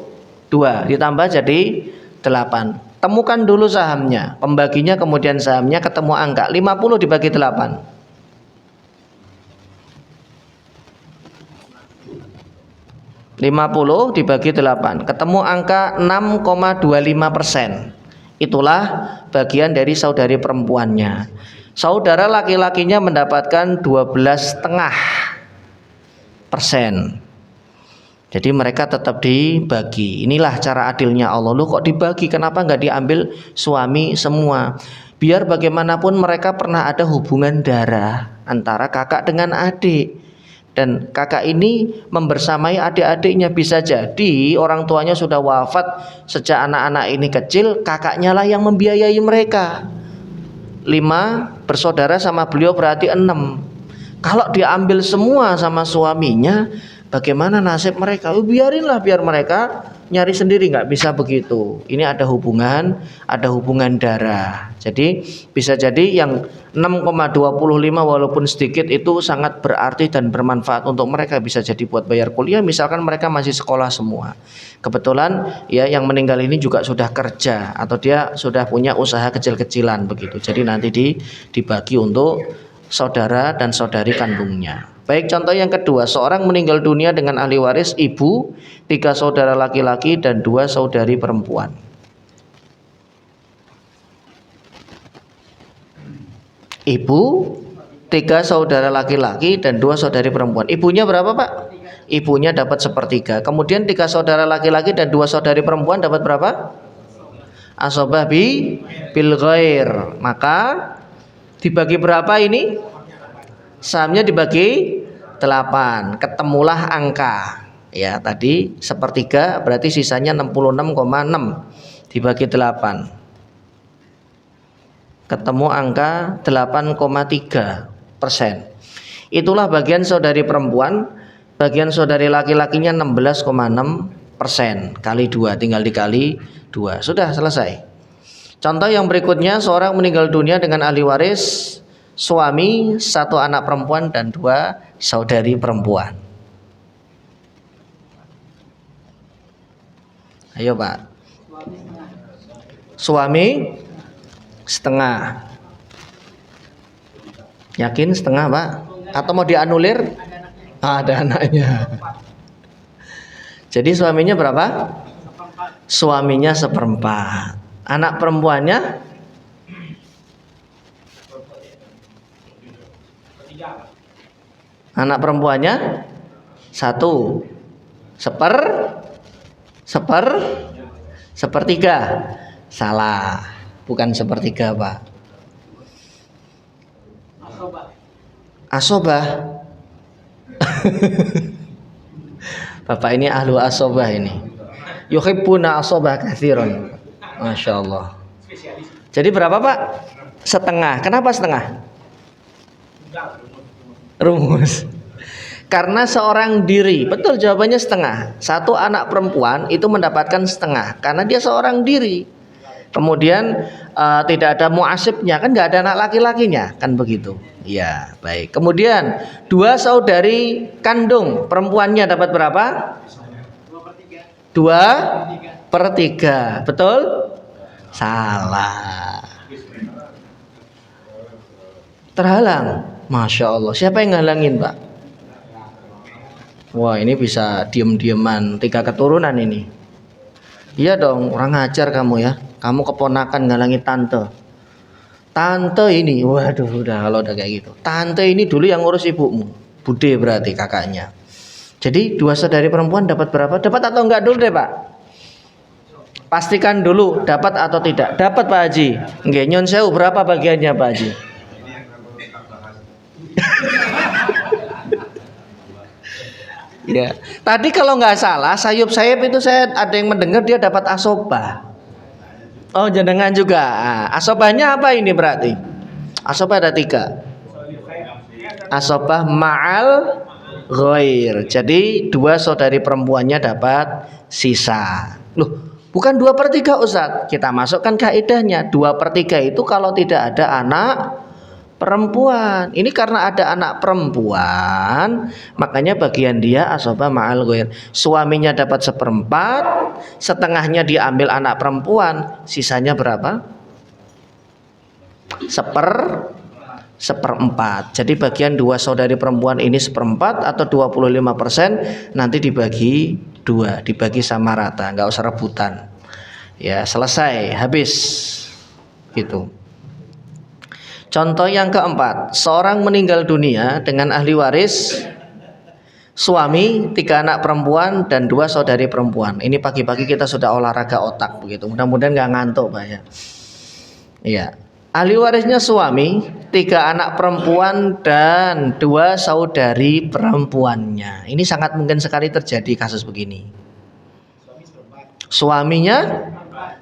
2. Ditambah jadi 8. Temukan dulu sahamnya, pembaginya, kemudian sahamnya, ketemu angka 50 dibagi 8. 50 dibagi 8, ketemu angka 6,25%. Itulah bagian dari saudari perempuannya. Saudara laki-lakinya mendapatkan 12,5%. Jadi mereka tetap dibagi. Inilah cara adilnya Allah. Lu kok dibagi? Kenapa nggak diambil suami semua? Biar bagaimanapun mereka pernah ada hubungan darah antara kakak dengan adik. Dan kakak ini membersamai adik-adiknya. Bisa jadi orang tuanya sudah wafat sejak anak-anak ini kecil, kakaknya lah yang membiayai mereka. 5 bersaudara sama beliau berarti 6. Kalau diambil semua sama suaminya, bagaimana nasib mereka? Biarinlah, biar mereka nyari sendiri, nggak bisa begitu. Ini ada hubungan darah. Jadi bisa jadi yang 6,25 walaupun sedikit itu sangat berarti dan bermanfaat untuk mereka. Bisa jadi buat bayar kuliah, misalkan mereka masih sekolah semua. Kebetulan ya yang meninggal ini juga sudah kerja atau dia sudah punya usaha kecil-kecilan begitu. Jadi nanti dibagi untuk saudara dan saudari kandungnya. Baik, contoh yang kedua, seorang meninggal dunia dengan ahli waris, ibu, 3 saudara laki-laki dan 2 saudari perempuan. Ibu, 3 saudara laki-laki dan 2 saudari perempuan. Ibunya berapa Pak? Ibunya dapat 1/3. Kemudian 3 saudara laki-laki dan 2 saudari perempuan dapat berapa? Asobah bil ghair. Maka dibagi berapa ini? Sahamnya dibagi 8. Ketemulah angka. Ya, tadi 1/3 berarti sisanya 66,6 dibagi 8. Ketemu angka 8,3%. Itulah bagian saudari perempuan. Bagian saudari laki-lakinya 16,6%. Kali 2, tinggal dikali 2. Sudah selesai. Contoh yang berikutnya, seorang meninggal dunia dengan ahli waris, suami, 1 anak perempuan dan 2 saudari perempuan. Ayo Pak. Suami setengah. Yakin setengah Pak? Atau mau dianulir? Ada anaknya. Jadi suaminya berapa? Suaminya 1/4. Anak perempuannya? Anak perempuannya 1. 1/3. Salah, bukan 1/3 Pak. Asobah. Bapak ini ahlu asobah ini. Yuhibbuna asobah katsiran. Masya Allah. Jadi berapa Pak? Setengah. Kenapa setengah? Rumus. Karena seorang diri. Betul, jawabannya setengah. 1 anak perempuan itu mendapatkan setengah karena dia seorang diri. Kemudian tidak ada muasibnya, kan nggak ada anak laki-lakinya, kan begitu. Ya, baik. Kemudian 2 saudari kandung, perempuannya dapat berapa? 2/3. Betul? Salah. Terhalang. Masya Allah. Siapa yang ngalangin, Pak? Wah, ini bisa diem-dieman 3 keturunan ini. Iya dong, orang ngajar kamu ya. Kamu keponakan ngalangi tante. Tante ini, waduh, kalau udah kayak gitu. Tante ini dulu yang ngurus ibumu. Bude berarti kakaknya. Jadi 2 saudari perempuan dapat berapa? Dapat atau enggak dulu deh, Pak? Pastikan dulu dapat atau tidak. Dapat, Pak Haji. Nggih, nyon sewu berapa bagiannya, Pak Haji? Ya, tadi kalau nggak salah sayup-sayup itu saya ada yang mendengar dia dapat asobah. Oh, jenengan juga. Asobahnya apa ini berarti? Asobah ada 3. Asobah ma'al ghair. Jadi 2 saudari perempuannya dapat sisa. Loh, bukan 2/3 Ustaz. Kita masukkan kaidahnya 2/3 itu kalau tidak ada anak perempuan. Ini karena ada anak perempuan, makanya bagian dia asobah ma'al ghair. Suaminya dapat 1/4, setengahnya diambil anak perempuan, sisanya berapa? 1/4. Jadi bagian 2 saudari perempuan ini 1/4 atau 25%, nanti dibagi 2, dibagi sama rata, nggak usah rebutan. Ya, selesai, habis. Gitu. Contoh yang keempat, seorang meninggal dunia dengan ahli waris suami, 3 anak perempuan dan 2 saudari perempuan. Ini pagi-pagi kita sudah olahraga otak begitu. Mudah-mudahan nggak ngantuk, Pak ya. Iya. Ahli warisnya suami, 3 anak perempuan dan 2 saudari perempuannya. Ini sangat mungkin sekali terjadi kasus begini. Suaminya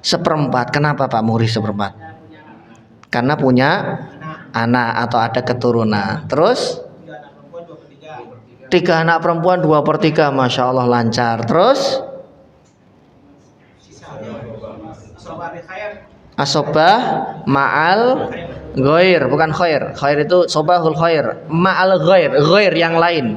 1/4. Kenapa Pak Muri 1/4? Karena punya anak atau ada keturunan. Terus 3 anak perempuan 2/3, Masya Allah lancar. Terus asobah ma'al ghair, bukan khair. Khair itu sobahul khair, ma'al ghair, ghair yang lain.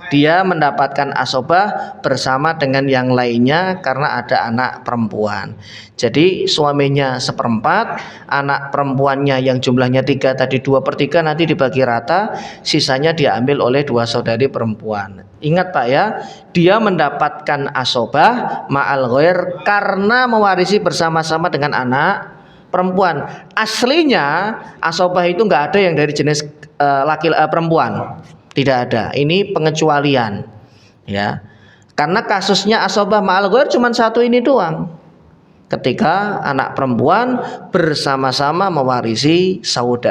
Dia mendapatkan asobah bersama dengan yang lainnya karena ada anak perempuan. Jadi suaminya 1/4, anak perempuannya yang jumlahnya 3 tadi 2/3 nanti dibagi rata, sisanya diambil oleh 2 saudari perempuan. Ingat Pak ya, dia mendapatkan asobah ma'al ghair karena mewarisi bersama-sama dengan anak perempuan. Aslinya asobah itu nggak ada yang dari jenis perempuan. Tidak ada. Ini pengecualian, ya. Karena kasusnya asobah ma'al ghair cuma 1 ini doang. Ketika anak perempuan bersama-sama mewarisi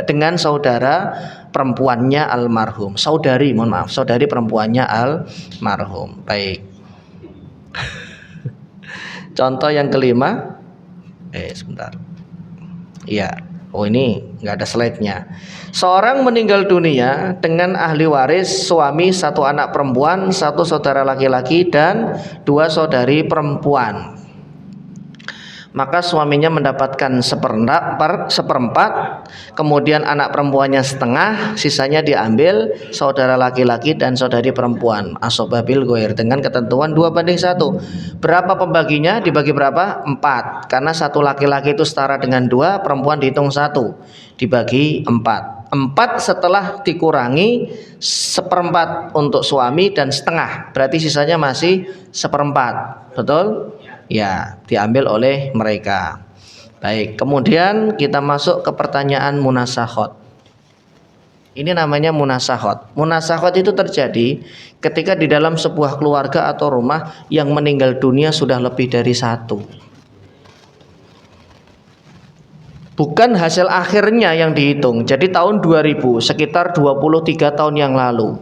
dengan saudara perempuannya almarhum. Saudari, mohon maaf, saudari perempuannya almarhum. Baik. Contoh yang kelima. Sebentar. Iya. Oh, ini nggak ada slide-nya. Seorang meninggal dunia dengan ahli waris suami, 1 anak perempuan, 1 saudara laki-laki dan 2 saudari perempuan. Maka suaminya mendapatkan 1/4, kemudian anak perempuannya 1/2, sisanya diambil saudara laki-laki dan saudari perempuan. Asobah bil ghair dengan ketentuan 2/1. Berapa pembaginya? Dibagi berapa? 4. Karena 1 laki-laki itu setara dengan 2, perempuan dihitung 1, dibagi 4. 4 setelah dikurangi 1/4 untuk suami dan 1/2, berarti sisanya masih 1/4. Betul? Ya, diambil oleh mereka. Baik, kemudian kita masuk ke pertanyaan munasakhot. Ini namanya munasakhot. Munasakhot itu terjadi ketika di dalam sebuah keluarga atau rumah yang meninggal dunia sudah lebih dari 1. Bukan hasil akhirnya yang dihitung. Jadi tahun 2000, sekitar 23 tahun yang lalu,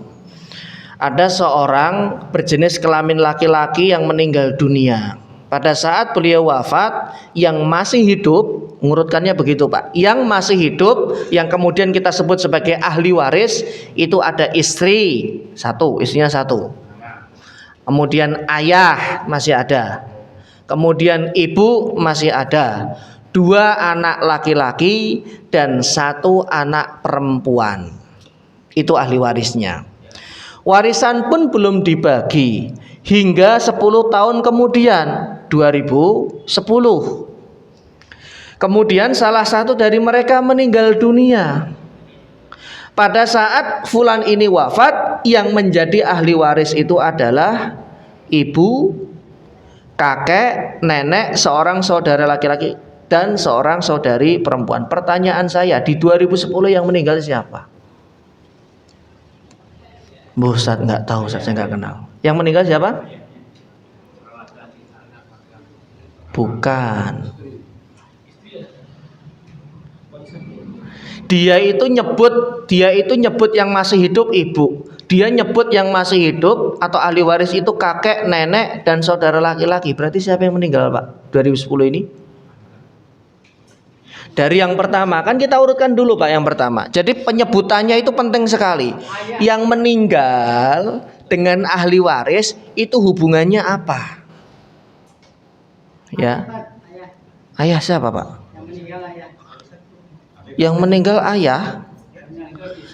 ada seorang berjenis kelamin laki-laki yang meninggal dunia. Pada saat beliau wafat, yang masih hidup, ngurutkannya begitu Pak, yang masih hidup, yang kemudian kita sebut sebagai ahli waris, itu ada istri 1, istrinya 1. Kemudian ayah masih ada. Kemudian ibu masih ada. 2 anak laki-laki dan 1 anak perempuan. Itu ahli warisnya. Warisan pun belum dibagi hingga 10 tahun kemudian, 2010. Kemudian salah satu dari mereka meninggal dunia. Pada saat fulan ini wafat, yang menjadi ahli waris itu adalah ibu, kakek, nenek, seorang saudara laki-laki dan seorang saudari perempuan. Pertanyaan saya, di 2010 yang meninggal siapa? Bu Ustaz nggak tahu, Ustaz, saya nggak kenal. Yang meninggal siapa? Bukan. Dia itu nyebut yang masih hidup ibu. Dia nyebut yang masih hidup atau ahli waris itu kakek, nenek dan saudara laki-laki. Berarti siapa yang meninggal, Pak? 2010 ini? Dari yang pertama, kan kita urutkan dulu, Pak, yang pertama. Jadi penyebutannya itu penting sekali. Yang meninggal dengan ahli waris itu hubungannya apa? Ya. Ayah siapa, Pak? Yang meninggal ayah.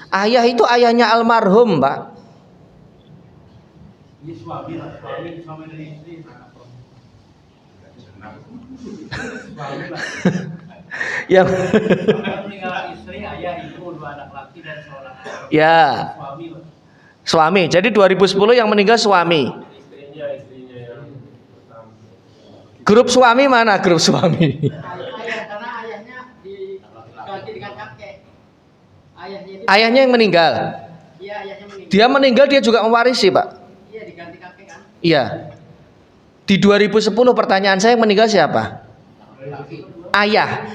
Ayah itu ayahnya almarhum, Pak. Yang ya, suami. Jadi 2010 yang meninggal suami. Grup suami mana? Grup suami. Ayahnya yang meninggal. Dia meninggal, dia juga mewarisi, Pak. Iya, diganti kakek kan? Iya. Di 2010 pertanyaan saya, yang meninggal siapa? Ayah.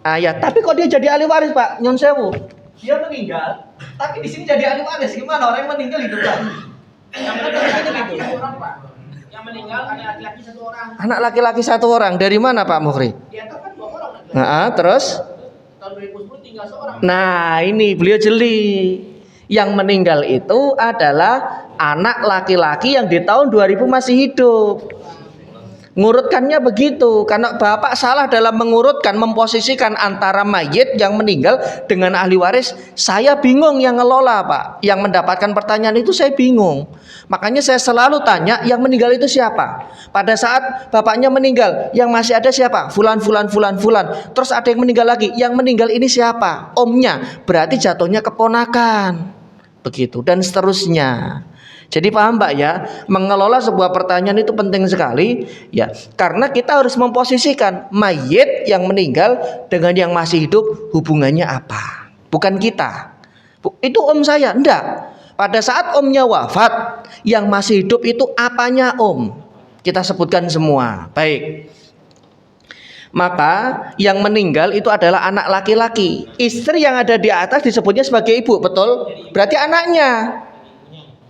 Ayah. Tapi kok dia jadi ahli waris, Pak? Nyon sewu. Dia meninggal, tapi di sini jadi ahli waris. Gimana orang yang meninggal hidup lagi? Yang meninggal anak laki-laki 1 orang. Anak laki-laki 1 orang. Dari mana, Pak Mukhri? Di atas kan 2 orang. Nah, terus? Tahun 2010 tinggal 1 orang. Nah, ini beliau jeli. Yang meninggal itu adalah anak laki-laki yang di tahun 2000 masih hidup. Ngurutkannya begitu, karena bapak salah dalam mengurutkan, memposisikan antara mayit yang meninggal dengan ahli waris. Saya bingung yang ngelola, Pak. Yang mendapatkan pertanyaan itu saya bingung. Makanya saya selalu tanya, yang meninggal itu siapa? Pada saat bapaknya meninggal, yang masih ada siapa? Fulan. Terus ada yang meninggal lagi. Yang meninggal ini siapa? Omnya. Berarti jatuhnya keponakan. Begitu dan seterusnya. Jadi paham, Pak, ya, mengelola sebuah pertanyaan itu penting sekali, ya, karena kita harus memposisikan mayit yang meninggal dengan yang masih hidup hubungannya apa. Bukan kita. Itu om saya, enggak. Pada saat omnya wafat, yang masih hidup itu apanya om? Kita sebutkan semua. Baik. Maka yang meninggal itu adalah anak laki-laki. Istri yang ada di atas disebutnya sebagai ibu, betul? Berarti anaknya.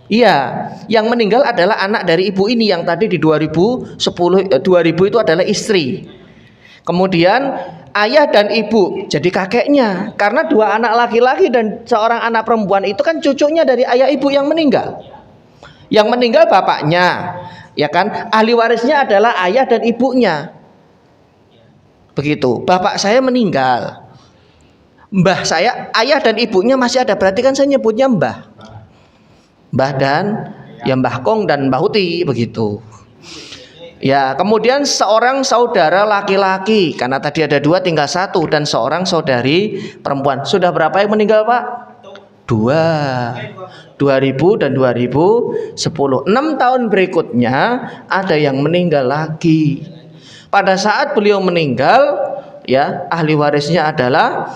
Iya, yang meninggal adalah anak dari ibu ini yang tadi di 2010 itu adalah istri. Kemudian ayah dan ibu jadi kakeknya. Karena 2 anak laki-laki dan seorang anak perempuan itu kan cucunya dari ayah ibu yang meninggal. Yang meninggal bapaknya, ya kan? Ahli warisnya adalah ayah dan ibunya. Begitu. Bapak saya meninggal. Mbah saya, ayah dan ibunya masih ada. Berarti kan saya nyebutnya mbah. Mbah dan ya Mbah Kong dan Mbah Uti, begitu. Ya, kemudian seorang saudara laki-laki, karena tadi ada 2 tinggal 1, dan seorang saudari perempuan. Sudah berapa yang meninggal, Pak? 2. 2000 dan 2010. 6 tahun berikutnya ada yang meninggal lagi. Pada saat beliau meninggal, ya, ahli warisnya adalah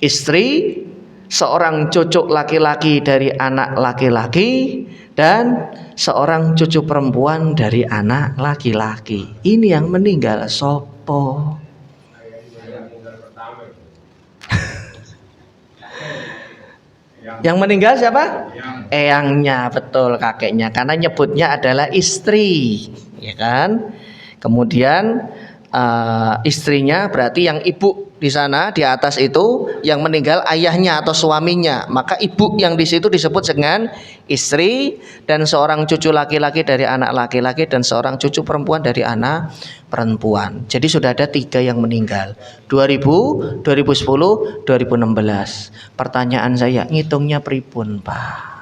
istri, seorang cucu laki-laki dari anak laki-laki, dan seorang cucu perempuan dari anak laki-laki. Ini yang meninggal sopo? Yang meninggal siapa? Eyangnya, betul, kakeknya. Karena nyebutnya adalah istri, ya kan? Kemudian istrinya, berarti yang ibu di sana di atas itu yang meninggal ayahnya atau suaminya, maka ibu yang di situ disebut dengan istri, dan seorang cucu laki-laki dari anak laki-laki dan seorang cucu perempuan dari anak perempuan. Jadi sudah ada 3 yang meninggal, 2000, 2010, 2016. Pertanyaan saya, ngitungnya pripun Pak?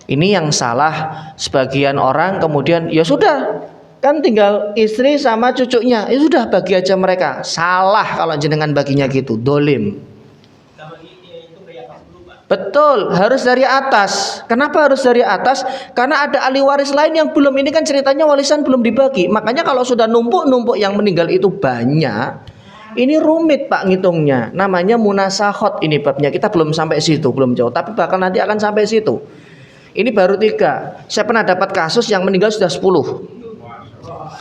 Ini yang salah sebagian orang, kemudian ya sudah kan tinggal istri sama cucunya, ya sudah bagi aja mereka. Salah kalau jenengan baginya gitu, dolim. Betul, harus dari atas. Kenapa harus dari atas? Karena ada ahli waris lain yang belum, ini kan ceritanya warisan belum dibagi. Makanya kalau sudah numpuk-numpuk yang meninggal itu banyak, ini rumit Pak ngitungnya. Namanya munasahot, ini babnya, kita belum sampai situ, belum jauh, tapi bakal nanti akan sampai situ. Ini baru 3. Saya pernah dapat kasus yang meninggal sudah 10.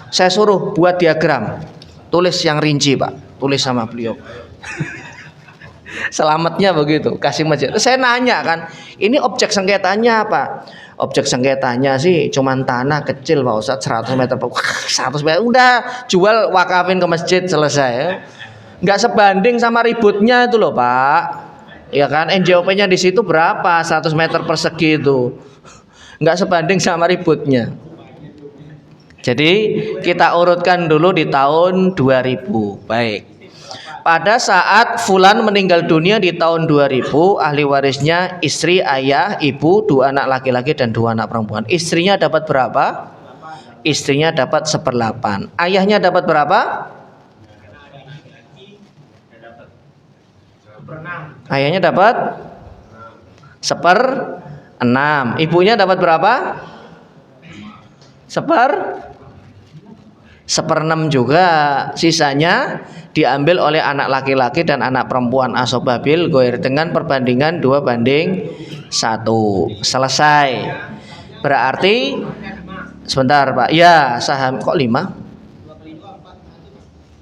Saya suruh buat diagram, tulis yang rinci Pak, tulis sama beliau. Selamatnya begitu, kasih masjid. Saya nanya kan, ini objek sengketanya apa? Objek sengketanya sih cuman tanah kecil Pak Ustadz, 100 meter. 100 meter udah jual, wakafin ke masjid, selesai. Nggak sebanding sama ributnya itu loh Pak. Ya kan, NJOP-nya di situ berapa? 100 meter persegi itu. Nggak sebanding sama ributnya. Jadi kita urutkan dulu di tahun 2000. Baik. Pada saat fulan meninggal dunia di tahun 2000, ahli warisnya istri, ayah, ibu, 2 anak laki-laki dan 2 anak perempuan. Istrinya dapat berapa? Istrinya dapat 1/8. Ayahnya dapat berapa? Ayahnya dapat 1/6. Ibunya dapat berapa? 1/6 juga. Sisanya diambil oleh anak laki-laki dan anak perempuan asobabil goir dengan perbandingan 2/1. Selesai. Berarti sebentar Pak. Ya, saham kok 5?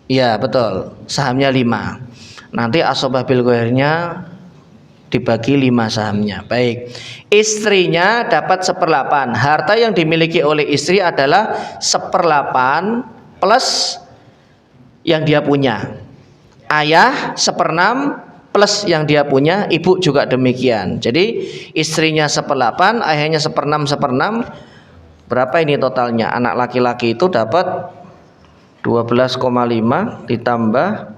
Ya, betul. Sahamnya 5. Nanti asobabil goirnya dibagi 5 sahamnya. Baik. Istrinya dapat 1/8. Harta yang dimiliki oleh istri adalah 1/8 plus yang dia punya. Ayah 1/6 plus yang dia punya, ibu juga demikian. Jadi istrinya 1/8, ayahnya 1/6, 1/6. Berapa ini totalnya? Anak laki-laki itu dapat 12,5 ditambah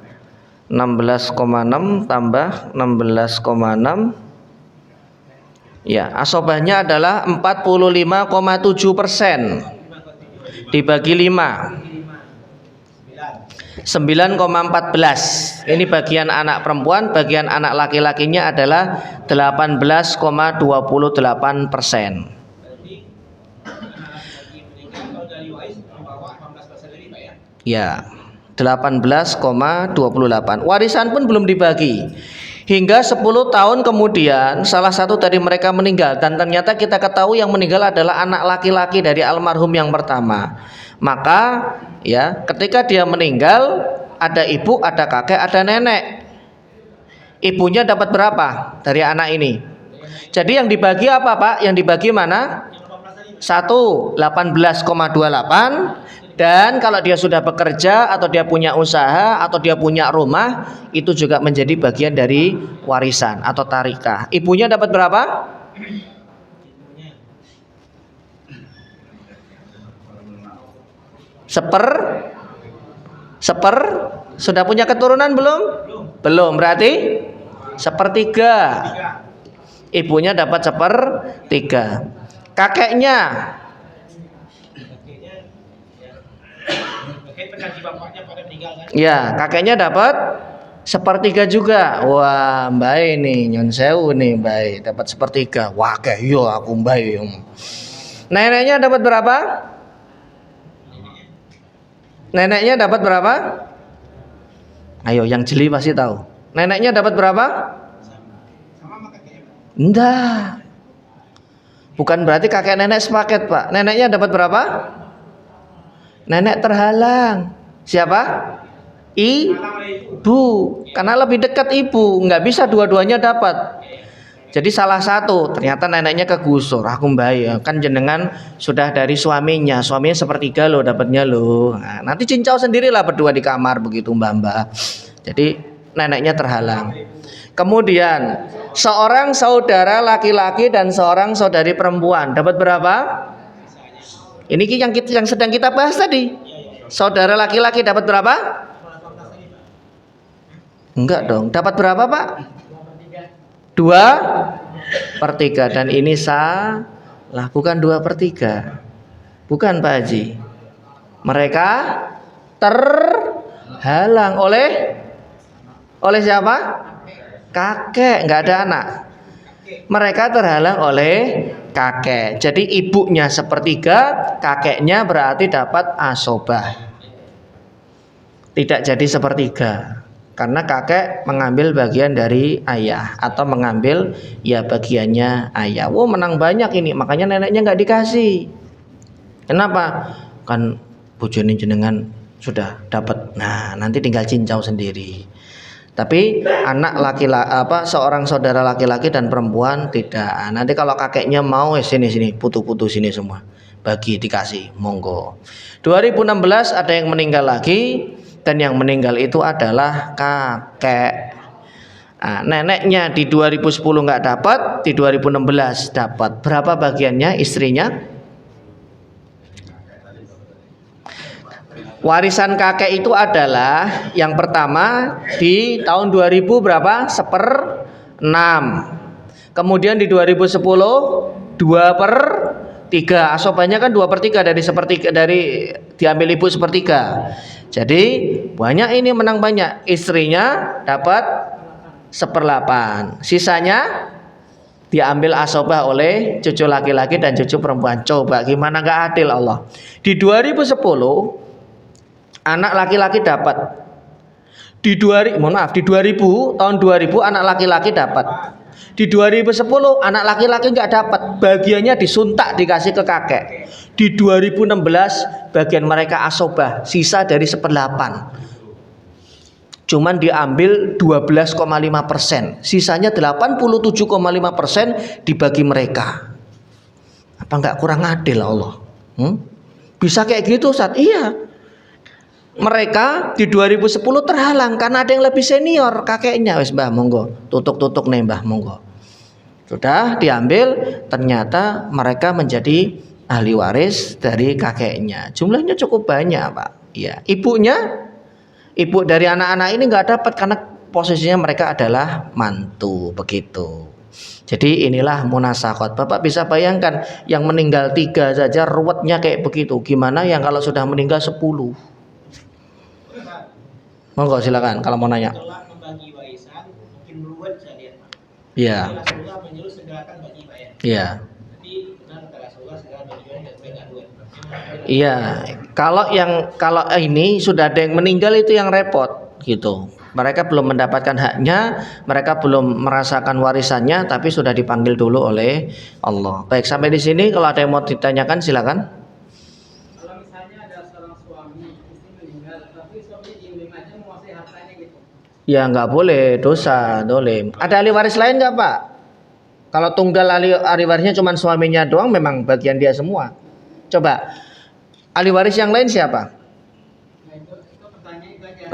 16,6 tambah 16,6. Ya, asobahnya adalah 45,7%. Dibagi 5. 9,14. Ini bagian anak perempuan, bagian anak laki-lakinya adalah 18,28%. Ya, 18,28. Warisan pun belum dibagi. Hingga 10 tahun kemudian salah satu dari mereka meninggal, dan ternyata kita ketahui yang meninggal adalah anak laki-laki dari almarhum yang pertama. Maka ya, ketika dia meninggal, ada ibu, ada kakek, ada nenek. Ibunya dapat berapa dari anak ini? Jadi yang dibagi apa Pak? Yang dibagi mana? 1, 18,28. Dan kalau dia sudah bekerja atau dia punya usaha atau dia punya rumah, itu juga menjadi bagian dari warisan atau tarikah. Ibunya dapat berapa? Seper sudah punya keturunan belum? Belum, berarti 1/3. Ibunya dapat 1/3. Kakeknya ya, kakeknya dapat 1/3 juga. Wah, baik nih, nyon sewu nih, baik, dapat 1/3. Wah, kayak yo aku baik. Neneknya dapat berapa? Neneknya dapat berapa? Ayo, yang jeli pasti tahu. Neneknya dapat berapa? Enggak. Bukan berarti kakek nenek sepaket, Pak. Neneknya dapat berapa? Nenek terhalang. Siapa? Ibu. Karena lebih dekat ibu, nggak bisa dua-duanya dapat. Jadi salah satu ternyata neneknya kegusur. Aku mbak kan jenengan sudah dari suaminya sepertiga loh dapatnya loh. Nah, nanti cincau sendirilah berdua di kamar begitu mbak. Jadi neneknya terhalang. Kemudian seorang saudara laki-laki dan seorang saudari perempuan dapat berapa? Ini yang sedang kita bahas tadi. Saudara laki-laki dapat berapa? Enggak dong. Dapat berapa Pak? 2/3. Dan ini salah, bukan 2/3. Bukan Pak Haji. Mereka terhalang oleh siapa? Kakek, nggak ada anak. Mereka terhalang oleh kakek. Jadi ibunya 1/3, kakeknya berarti dapat asobah. Tidak jadi 1/3. Karena kakek mengambil bagian dari ayah atau mengambil ya bagiannya ayah. Wow, menang banyak ini, makanya neneknya nggak dikasih. Kenapa? Kan bojone jenengan sudah dapat. Nah, nanti tinggal cincau sendiri. Tapi anak laki-laki seorang saudara laki-laki dan perempuan tidak. Nanti kalau kakeknya mau sini putu-putu sini semua. Bagi dikasih, monggo. 2016 ada yang meninggal lagi. Dan yang meninggal itu adalah kakek. Nah, neneknya di 2010 nggak dapat, di 2016 dapat. Berapa bagiannya istrinya? Warisan kakek itu adalah yang pertama di tahun 2000 berapa? 1/6. Kemudian di 2010 2/3. Asobahnya kan 2/3 dari 1/3 dari diambil ibu 1/3. Jadi banyak ini menang banyak. Istrinya dapat 1/8. Sisanya diambil asobah oleh cucu laki-laki dan cucu perempuan. Coba gimana gak adil Allah. Di 2010 anak laki-laki dapat. Di 2000 tahun 2000 anak laki-laki dapat. Di 2010 anak laki-laki nggak dapat, bagiannya disuntak dikasih ke kakek. Di 2016 bagian mereka asobah, sisa dari 1/8. Cuman diambil 12,5%, sisanya 87,5% dibagi mereka. Apa nggak kurang adil Allah? Bisa kayak gitu Ustaz? Iya. Mereka di 2010 terhalang karena ada yang lebih senior kakeknya. Wes Mbah monggo, tutuk nih Mbah monggo. Sudah diambil, ternyata mereka menjadi ahli waris dari kakeknya. Jumlahnya cukup banyak Pak. Ya, ibu dari anak-anak ini nggak dapat karena posisinya mereka adalah mantu begitu. Jadi inilah munasakot. Bapak bisa bayangkan yang meninggal 3 saja ruwetnya kayak begitu. Gimana yang kalau sudah meninggal 10? Monggo silakan kalau mau nanya. Setelah membagi warisan mungkin ruwet saya lihat. Iya. Rasulullah menyuruh segerakan bagi Pak ya. Iya. Jadi benar kata Rasulullah segera bagi dan supaya ruwet. Iya. Kalau ini sudah ada yang meninggal itu yang repot gitu. Mereka belum mendapatkan haknya, mereka belum merasakan warisannya, tapi sudah dipanggil dulu oleh Allah. Baik, sampai di sini kalau ada yang mau ditanyakan silakan. Kalau misalnya ada seorang suami istri meninggal, tapi suaminya diem aja menguasai hartanya gitu. Ya nggak boleh, dosa, dolim. Ada ahli waris lain nggak Pak? Kalau tunggal ahli warisnya cuma suaminya doang, memang bagian dia semua. Coba ahli waris yang lain siapa? Nah itu pertanyaan itu aja.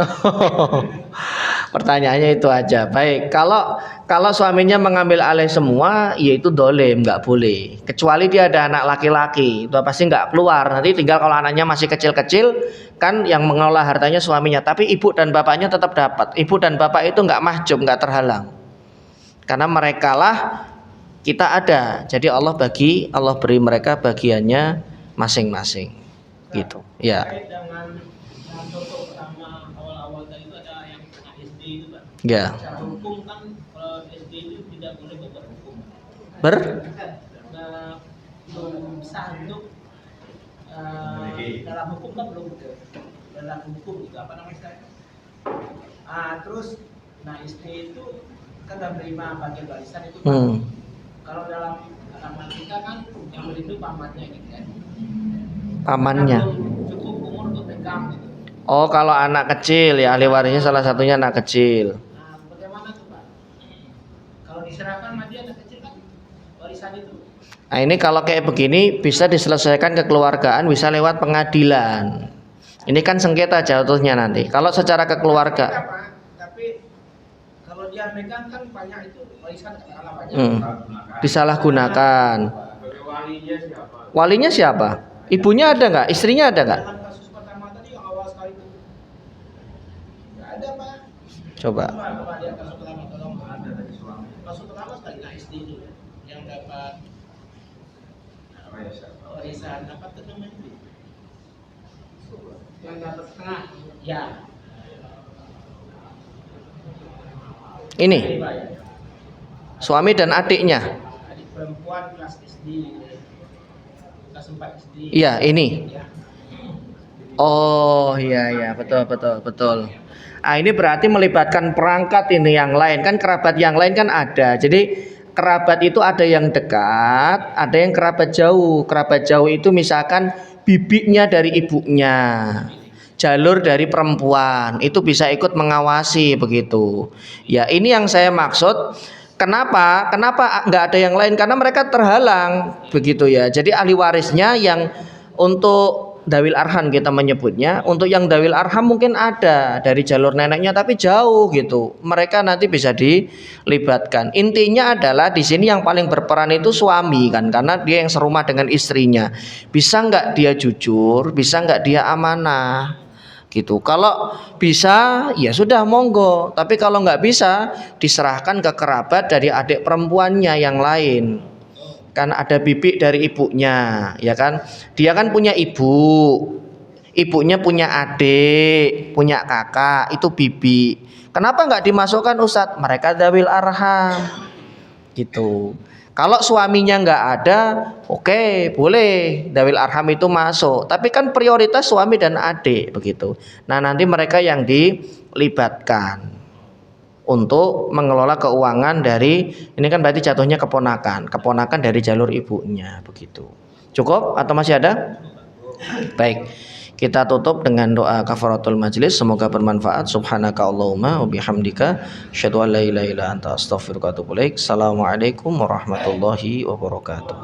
Pertanyaannya itu aja. Baik, kalau suaminya mengambil alih semua, yaitu dolim, nggak boleh. Kecuali dia ada anak laki-laki, itu pasti nggak keluar. Nanti tinggal kalau anaknya masih kecil-kecil, kan yang mengelola hartanya suaminya. Tapi ibu dan bapaknya tetap dapat. Ibu dan bapak itu nggak mahjub, nggak terhalang. Karena mereka lah kita ada. Jadi Allah beri mereka bagiannya masing-masing. Gitu. Ya. Terkait dengan contoh pertama awal-awal tadi itu ada yang SD itu Pak. Ya. Secara hukum kan kalau SD itu tidak boleh berhukum. Belum sah untuk dalam hukum kan belum dalam hukum itu apa namanya istilahnya? Terus istri itu kan dalam menerima bagian warisan itu Pak. Kalau dalam agama kita kan yang melindungi pamannya gitu kan. Pamannya. Belum cukup umur untuk pegang gitu. Oh, kalau anak kecil ya ahli warisnya salah satunya anak kecil. Bagaimana tuh Pak? Kalau diserahkan sama dia anak kecil Nah ini kalau kayak begini bisa diselesaikan kekeluargaan, bisa lewat pengadilan. Ini kan sengketa jatuhnya nanti. Kalau secara kekeluargaan, tapi kalau dia megang kan banyak itu warisan katakanlah banyak. Disalahgunakan. Walinya siapa? Walinya siapa? Ibunya ada nggak? Istrinya ada nggak? Dalam kasus pertama tadi yang awal sekali itu nggak ada Pak. Coba. Coba dia kasus pertama tolong ada dari suami. Kasus pertama sekali nah istri itu yang dapat warisan dapat ketemu itu. Yang di atas tengah. Ya. Ini suami dan adiknya. Adik perempuan kelas SD, kelas 4 SD. Iya ini. Ya. Oh iya betul. Ah ini berarti melibatkan perangkat ini yang lain kan, kerabat yang lain kan ada. Jadi kerabat itu ada yang dekat, ada yang kerabat jauh. Kerabat jauh itu misalkan bibinya dari ibunya, jalur dari perempuan, itu bisa ikut mengawasi begitu. Ya ini yang saya maksud. Kenapa nggak ada yang lain? Karena mereka terhalang begitu ya. Jadi ahli warisnya yang untuk dawil arham kita menyebutnya, untuk yang dawil arham mungkin ada dari jalur neneknya tapi jauh gitu. Mereka nanti bisa dilibatkan. Intinya adalah di sini yang paling berperan itu suami kan, karena dia yang serumah dengan istrinya. Bisa nggak dia jujur? Bisa nggak dia amanah? Gitu. Kalau bisa ya sudah monggo, tapi kalau nggak bisa diserahkan ke kerabat dari adik perempuannya yang lain. Kan ada bibi dari ibunya, ya kan? Dia kan punya ibu, ibunya punya adik, punya kakak, itu bibi. Kenapa nggak dimasukkan Ustadz? Mereka dawil arham, gitu. Kalau suaminya nggak ada, oke, boleh dawil arham itu masuk. Tapi kan prioritas suami dan adik begitu. Nah nanti mereka yang dilibatkan untuk mengelola keuangan dari, ini kan berarti jatuhnya keponakan dari jalur ibunya begitu. Cukup atau masih ada? Baik. Kita tutup dengan doa kafaratul majlis, semoga bermanfaat. Subhanaka Allahumma wa bihamdika asyhadu an la ilaha illa anta astaghfiruka wa atubu ilaik. Assalamualaikum warahmatullahi wabarakatuh.